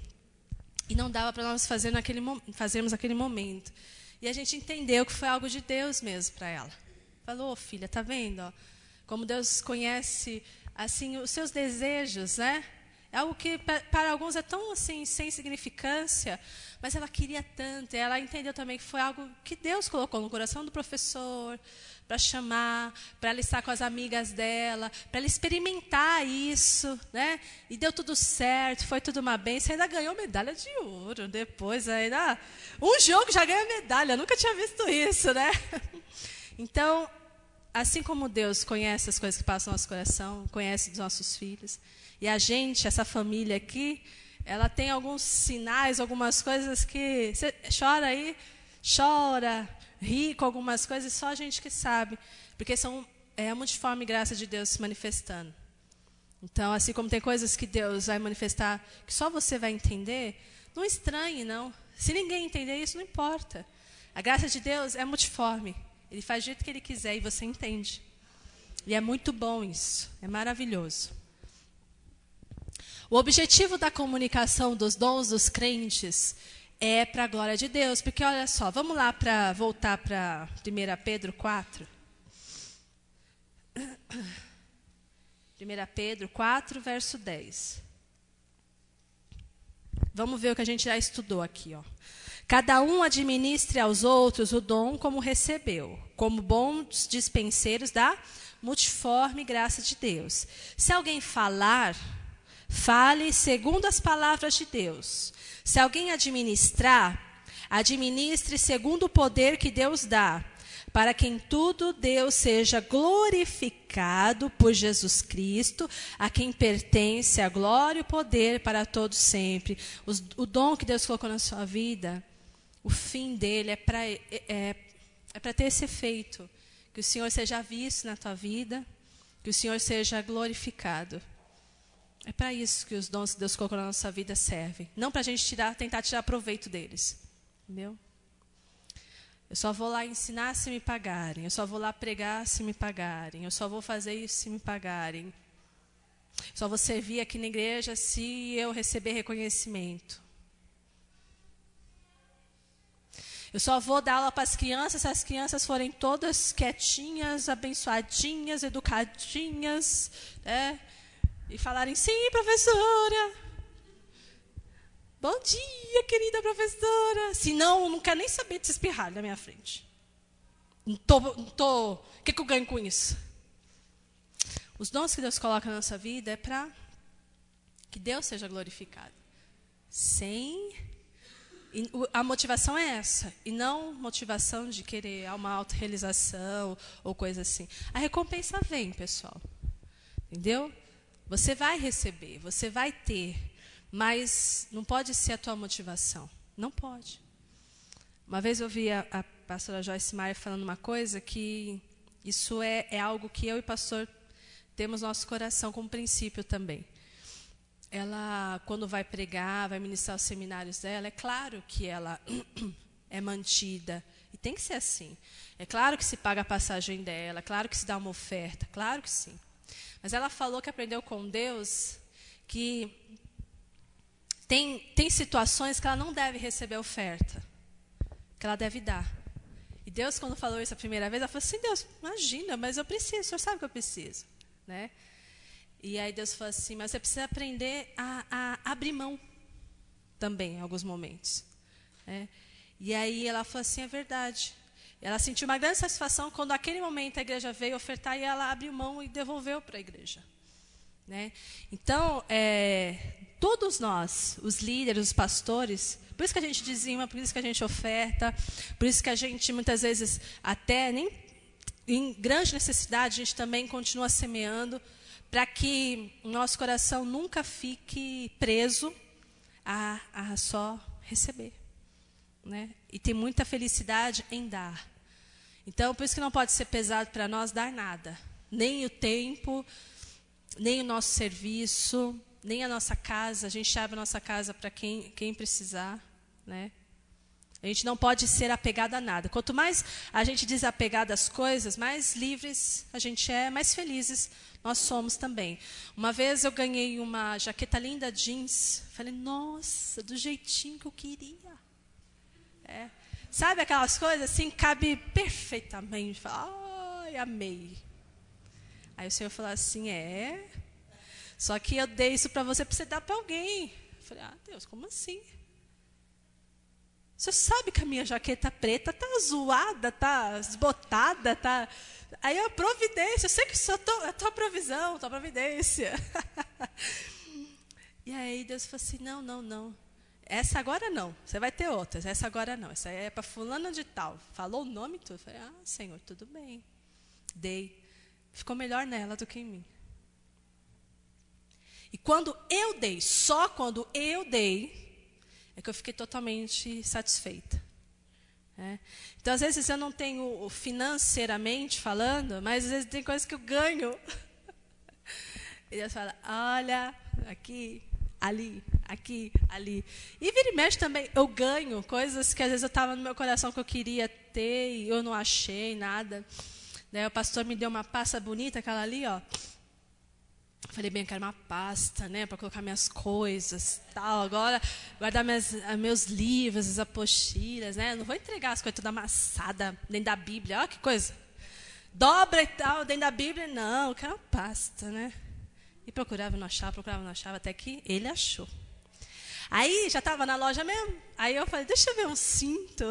e não dava para nós fazermos naquele momento. E a gente entendeu que foi algo de Deus mesmo para ela. Falou, filha, tá vendo? Ó, como Deus conhece assim os seus desejos, né? É algo que para alguns é tão assim sem significância, mas ela queria tanto. E ela entendeu também que foi algo que Deus colocou no coração do professor para chamar, para ela estar com as amigas dela, para ela experimentar isso, né? E deu tudo certo, foi tudo uma bênção. Ainda ganhou medalha de ouro depois, ainda um jogo já ganha medalha. Eu nunca tinha visto isso, né? Então, assim como Deus conhece as coisas que passam no nosso coração, conhece dos nossos filhos, e a gente, essa família aqui, ela tem alguns sinais, algumas coisas que... Você chora aí, chora, ri com algumas coisas, só a gente que sabe, porque é a multiforme graça de Deus se manifestando. Então, assim como tem coisas que Deus vai manifestar, que só você vai entender, não estranhe, não. Se ninguém entender isso, não importa. A graça de Deus é multiforme. Ele faz do jeito que Ele quiser e você entende. E é muito bom isso. É maravilhoso. O objetivo da comunicação dos dons dos crentes é para a glória de Deus. Porque, olha só, vamos lá voltar para 1 Pedro 4. 1 Pedro 4, verso 10. Vamos ver o que a gente já estudou aqui, ó. Cada um administre aos outros o dom como recebeu, como bons dispenseiros da multiforme graça de Deus. Se alguém falar, fale segundo as palavras de Deus. Se alguém administrar, administre segundo o poder que Deus dá, para que em tudo Deus seja glorificado por Jesus Cristo, a quem pertence a glória e o poder para todos sempre. O dom que Deus colocou na sua vida o fim dele é para ter esse efeito. Que o Senhor seja visto na tua vida, que o Senhor seja glorificado. É para isso que os dons que Deus colocou na nossa vida servem. Não para a gente tentar tirar proveito deles. Entendeu? Eu só vou lá ensinar se me pagarem. Eu só vou lá pregar se me pagarem. Eu só vou fazer isso se me pagarem. Eu só vou servir aqui na igreja se eu receber reconhecimento. Eu só vou dar aula para as crianças se as crianças forem todas quietinhas, abençoadinhas, educadinhas, né? E falarem, sim, professora. Bom dia, querida professora. Senão, não quero nem saber de se espirrar na minha frente. O que eu ganho com isso? Os dons que Deus coloca na nossa vida é para que Deus seja glorificado. A motivação é essa. E não motivação de querer uma autorrealização ou coisa assim. A recompensa vem, pessoal. Entendeu? Você vai receber, você vai ter. Mas não pode ser a tua motivação. Não pode. Uma vez eu ouvi a pastora Joyce Meyer falando uma coisa que isso é algo que eu e o pastor temos no nosso coração como princípio também. Ela, quando vai pregar, vai ministrar os seminários dela, é claro que ela é mantida. E tem que ser assim. É claro que se paga a passagem dela, é claro que se dá uma oferta, claro que sim. Mas ela falou que aprendeu com Deus que tem situações que ela não deve receber oferta, que ela deve dar. E Deus, quando falou isso a primeira vez, ela falou assim, Deus, imagina, mas eu preciso, o Senhor sabe que eu preciso. Né? E aí Deus falou assim, mas você precisa aprender a abrir mão também, em alguns momentos. Né? E aí ela falou assim, é verdade. Ela sentiu uma grande satisfação quando, naquele momento, a igreja veio ofertar e ela abriu mão e devolveu para a igreja. Né? Então, todos nós, os líderes, os pastores, por isso que a gente dizima, por isso que a gente oferta, por isso que a gente, muitas vezes, até nem em grande necessidade, a gente também continua semeando, para que o nosso coração nunca fique preso a só receber. Né? E tem muita felicidade em dar. Então, por isso que não pode ser pesado para nós dar nada. Nem o tempo, nem o nosso serviço, nem a nossa casa. A gente abre a nossa casa para quem precisar. Né? A gente não pode ser apegado a nada. Quanto mais a gente desapegar das coisas, mais livres a gente é, mais felizes nós somos também. Uma vez eu ganhei uma jaqueta linda jeans. Falei, nossa, do jeitinho que eu queria. Sabe aquelas coisas assim, cabe perfeitamente. Ai, amei. Aí o Senhor falou assim, só que eu dei isso para você dar para alguém. Eu falei, Deus, como assim? Você sabe que a minha jaqueta preta tá zoada, tá desbotada, tá... Aí a providência, eu sei que isso é a tua provisão, a tua providência. E aí Deus falou assim, não. Essa agora não, você vai ter outras, essa agora não. Essa é para fulana de tal. Falou o nome e tudo. Eu falei, Senhor, tudo bem. Dei. Ficou melhor nela do que em mim. E quando eu dei, só quando eu dei, é que eu fiquei totalmente satisfeita. Então, às vezes, eu não tenho financeiramente falando, mas às vezes tem coisas que eu ganho. E Deus fala, olha, aqui, ali, aqui, ali. E vira e mexe também, eu ganho coisas que às vezes eu estava no meu coração que eu queria ter e eu não achei nada. Daí o pastor me deu uma pasta bonita, aquela ali, ó. Falei, bem, eu quero uma pasta, né, para colocar minhas coisas, tal. Agora, guardar meus livros, as apostilas, né. Não vou entregar as coisas todas amassadas dentro da Bíblia. Olha que coisa. Dobra e tal, dentro da Bíblia. Não, eu quero uma pasta, né. E procurava, não achava, até que ele achou. Aí, já estava na loja mesmo. Aí eu falei, deixa eu ver um cinto.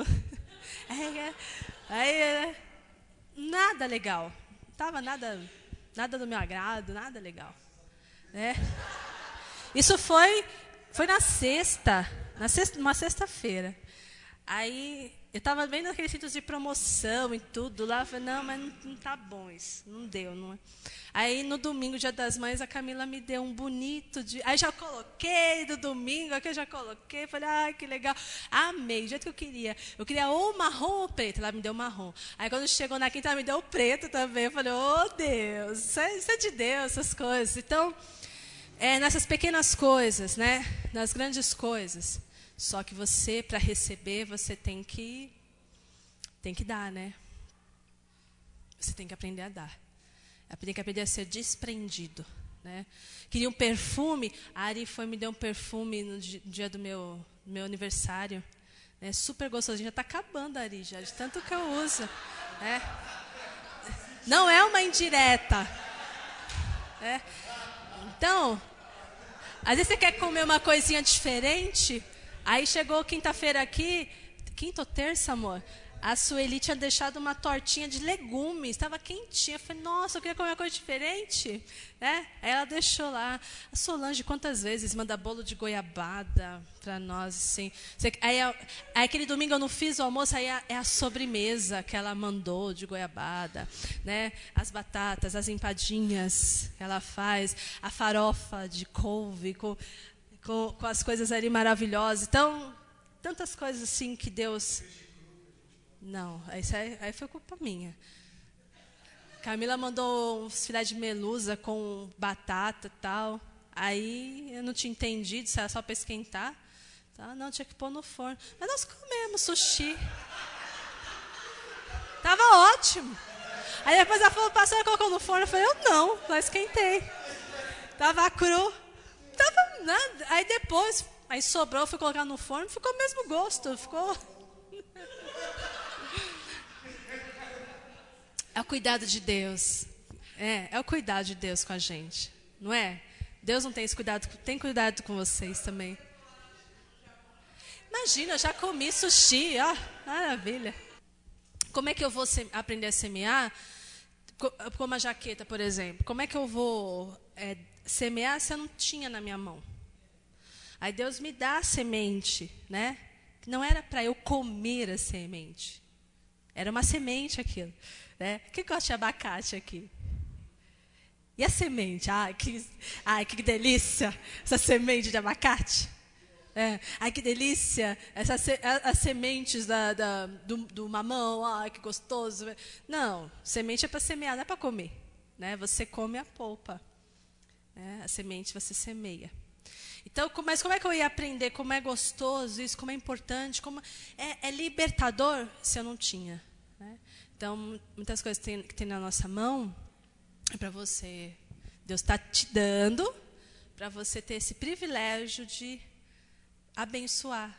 Aí nada legal. Não estava nada do meu agrado, nada legal. Né? Isso foi na sexta, uma sexta-feira. Aí, eu estava bem naqueles sítios de promoção e tudo lá. Eu falei, não, mas não tá bom isso. Não deu, não é? Aí, no domingo, Dia das Mães, a Camila me deu um bonito de... Aí, já coloquei do domingo, aqui eu já coloquei. Falei, ai, que legal. Amei, do jeito que eu queria. Eu queria ou marrom ou preto. Ela me deu marrom. Aí, quando chegou na quinta, ela me deu o preto também. Eu falei, oh, Deus, isso é de Deus, essas coisas. Então, nessas pequenas coisas, né? Nas grandes coisas. Só que você, para receber, você tem que dar, né? Você tem que aprender a dar. Tem que aprender a ser desprendido, né? Queria um perfume, a Ari me deu um perfume no dia do meu aniversário. Né? Super gostoso. Já está acabando, Ari, já, de tanto que eu uso. Né? Não é uma indireta. Né? Então, às vezes você quer comer uma coisinha diferente... Aí chegou quinta-feira aqui, quinta ou terça, amor, a Sueli tinha deixado uma tortinha de legumes, estava quentinha. Eu falei, nossa, eu queria comer uma coisa diferente. Né? Aí ela deixou lá. A Solange, quantas vezes manda bolo de goiabada para nós, assim. Aí, aquele domingo eu não fiz o almoço, aí é a sobremesa que ela mandou de goiabada. Né? As batatas, as empadinhas que ela faz, a farofa de couve, com as coisas ali maravilhosas. Então, tantas coisas assim que Deus... Não, aí foi culpa minha. Camila mandou uns filé de melusa com batata e tal. Aí eu não tinha entendido se era só para esquentar. Tá? Não, tinha que pôr no forno. Mas nós comemos sushi. Tava ótimo. Aí depois ela falou, pastora, colocou no forno. Eu falei, eu não esquentei. Tava cru. Tava nada. Aí depois, sobrou, fui colocar no forno, ficou o mesmo gosto, ficou... É o cuidado de Deus. É o cuidado de Deus com a gente, não é? Deus não tem esse cuidado, tem cuidado com vocês também. Imagina, eu já comi sushi, ó, maravilha. Como é que eu vou aprender a semear? Como a jaqueta, por exemplo. Como é que eu vou... semear se eu não tinha na minha mão. Aí Deus me dá a semente, né? Não era para eu comer a semente. Era uma semente aquilo. Né? Quem gosta de abacate aqui? E a semente? Ai, que delícia! Essa semente de abacate. Ai, que delícia! As sementes do mamão. Ai, que gostoso. Não, semente é para semear, não é para comer. Né? Você come a polpa. A semente você semeia. Então, mas como é que eu ia aprender como é gostoso isso, como é importante, como é libertador se eu não tinha? Né? Então, muitas coisas que tem na nossa mão é para você, Deus está te dando para você ter esse privilégio de abençoar,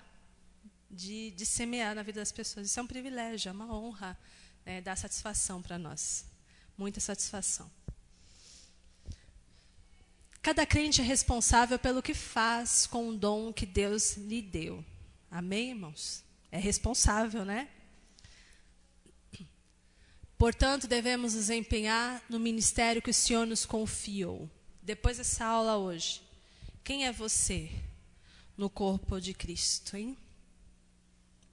de semear na vida das pessoas. Isso é um privilégio, é uma honra, né? Dá satisfação para nós, muita satisfação. Cada crente é responsável pelo que faz com o dom que Deus lhe deu. Amém, irmãos? É responsável, né? Portanto, devemos nos empenhar no ministério que o Senhor nos confiou. Depois dessa aula hoje, quem é você no corpo de Cristo, hein?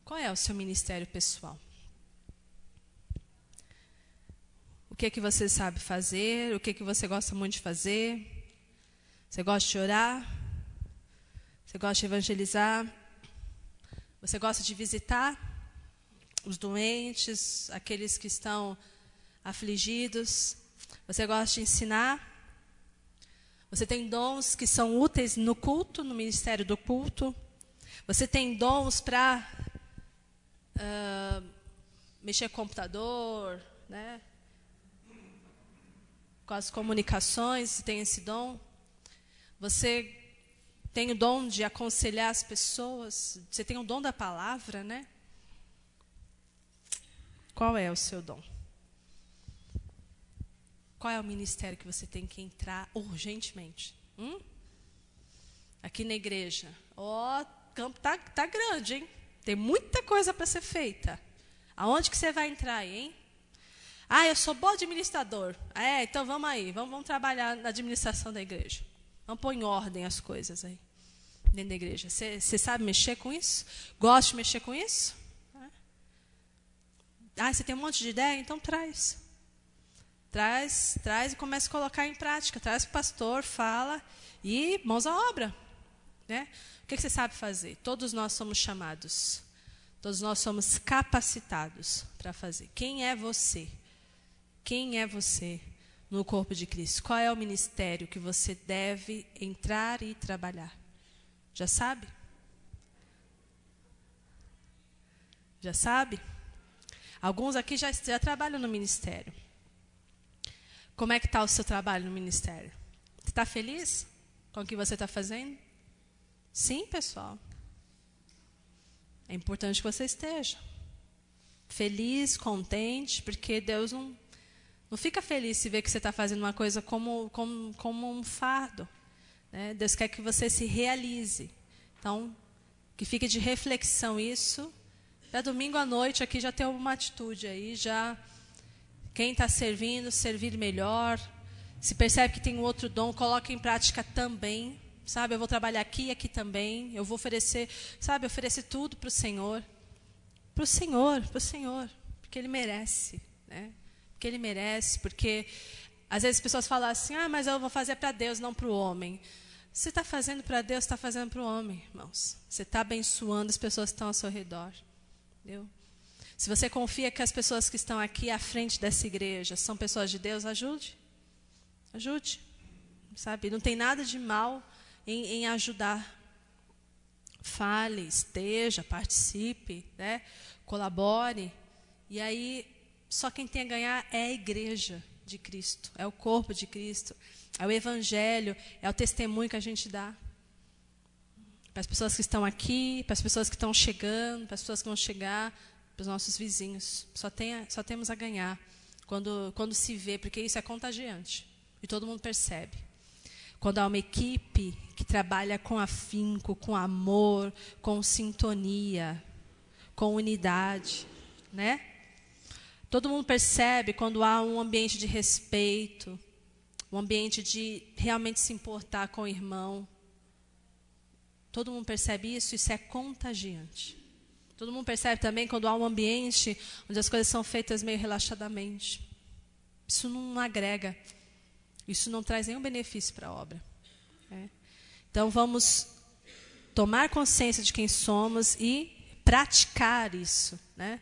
Qual é o seu ministério pessoal? O que é que você sabe fazer? O que é que você gosta muito de fazer? Você gosta de orar? Você gosta de evangelizar? Você gosta de visitar os doentes, aqueles que estão afligidos? Você gosta de ensinar? Você tem dons que são úteis no culto, no ministério do culto? Você tem dons para mexer com o computador, né? Com as comunicações, você tem esse dom? Você tem o dom de aconselhar as pessoas? Você tem o dom da palavra, né? Qual é o seu dom? Qual é o ministério que você tem que entrar urgentemente? Aqui na igreja. O campo tá grande, hein? Tem muita coisa para ser feita. Aonde que você vai entrar aí, hein? Eu sou bom administrador. Então vamos aí. Vamos trabalhar na administração da igreja. Vamos pôr em ordem as coisas aí, dentro da igreja. Você sabe mexer com isso? Gosta de mexer com isso? Você tem um monte de ideia? Então traz. Traz e começa a colocar em prática. Traz para o pastor, fala e mãos à obra. Né? O que você sabe fazer? Todos nós somos chamados. Todos nós somos capacitados para fazer. Quem é você? Quem é você no corpo de Cristo? Qual é o ministério que você deve entrar e trabalhar? Já sabe? Já sabe? Alguns aqui já trabalham no ministério. Como é que está o seu trabalho no ministério? Você está feliz com o que você está fazendo? Sim, pessoal. É importante que você esteja feliz, contente, porque Deus não fica feliz se ver que você está fazendo uma coisa como um fardo. Né? Deus quer que você se realize. Então, que fique de reflexão isso. Para domingo à noite aqui já tem uma atitude aí, já quem está servindo, servir melhor. Se percebe que tem um outro dom, coloque em prática também. Sabe, eu vou trabalhar aqui e aqui também. Eu vou oferecer tudo para o Senhor. Para o Senhor. Porque Ele merece. Né? Porque Ele merece. Porque às vezes as pessoas falam assim, mas eu vou fazer para Deus, não para o homem. Se está fazendo para Deus, está fazendo para o homem, irmãos. Você está abençoando as pessoas que estão ao seu redor. Entendeu? Se você confia que as pessoas que estão aqui à frente dessa igreja são pessoas de Deus, ajude. Ajude. Sabe? Não tem nada de mal em ajudar. Fale, esteja, participe, né? Colabore. E aí, só quem tem a ganhar é a igreja de Cristo. É o corpo de Cristo. É o evangelho. É o testemunho que a gente dá. Para as pessoas que estão aqui, para as pessoas que estão chegando, para as pessoas que vão chegar, para os nossos vizinhos. Só temos a ganhar quando se vê, porque isso é contagiante. E todo mundo percebe. Quando há uma equipe que trabalha com afinco, com amor, com sintonia, com unidade, né? Todo mundo percebe quando há um ambiente de respeito, um ambiente de realmente se importar com o irmão. Todo mundo percebe isso é contagiante. Todo mundo percebe também quando há um ambiente onde as coisas são feitas meio relaxadamente. Isso não agrega. Isso não traz nenhum benefício para a obra. Então, vamos tomar consciência de quem somos e praticar isso. Né?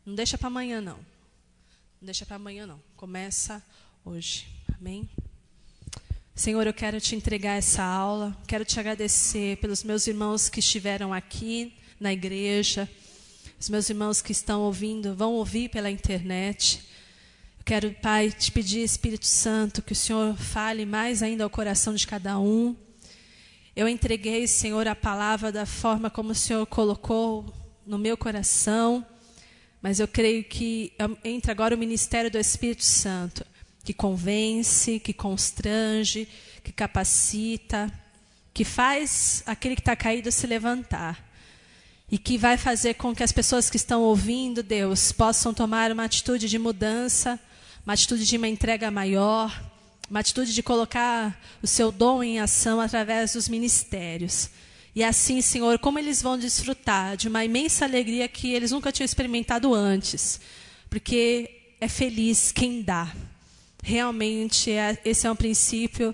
Não deixa para amanhã, não. Não deixa para amanhã, não. Começa hoje. Amém? Senhor, eu quero te entregar essa aula. Quero te agradecer pelos meus irmãos que estiveram aqui na igreja, os meus irmãos que estão ouvindo, vão ouvir pela internet. Eu quero, Pai, te pedir, Espírito Santo, que o Senhor fale mais ainda ao coração de cada um. Eu entreguei, Senhor, a palavra da forma como o Senhor colocou no meu coração, mas eu creio que entra agora o ministério do Espírito Santo, que convence, que constrange, que capacita, que faz aquele que está caído se levantar. E que vai fazer com que as pessoas que estão ouvindo, Deus, possam tomar uma atitude de mudança, uma atitude de uma entrega maior, uma atitude de colocar o seu dom em ação através dos ministérios. E assim, Senhor, como eles vão desfrutar de uma imensa alegria que eles nunca tinham experimentado antes. Porque é feliz quem dá. Realmente, esse é um princípio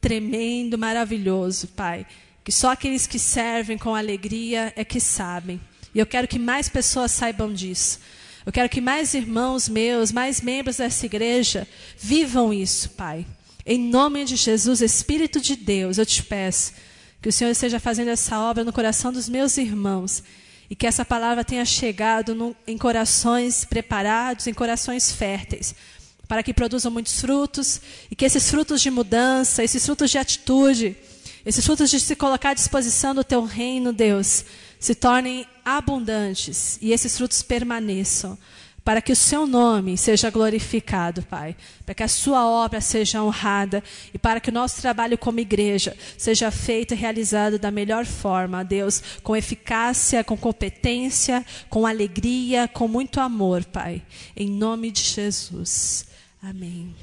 tremendo, maravilhoso, Pai. Que só aqueles que servem com alegria é que sabem. E eu quero que mais pessoas saibam disso. Eu quero que mais irmãos meus, mais membros dessa igreja, vivam isso, Pai. Em nome de Jesus, Espírito de Deus, eu te peço que o Senhor esteja fazendo essa obra no coração dos meus irmãos. E que essa palavra tenha chegado em corações preparados, em corações férteis, para que produzam muitos frutos. E que esses frutos de mudança, esses frutos de atitude, esses frutos de se colocar à disposição do teu reino, Deus, se tornem abundantes e esses frutos permaneçam, para que o seu nome seja glorificado, Pai, para que a sua obra seja honrada e para que o nosso trabalho como igreja seja feito e realizado da melhor forma, Deus, com eficácia, com competência, com alegria, com muito amor, Pai, em nome de Jesus. Amém.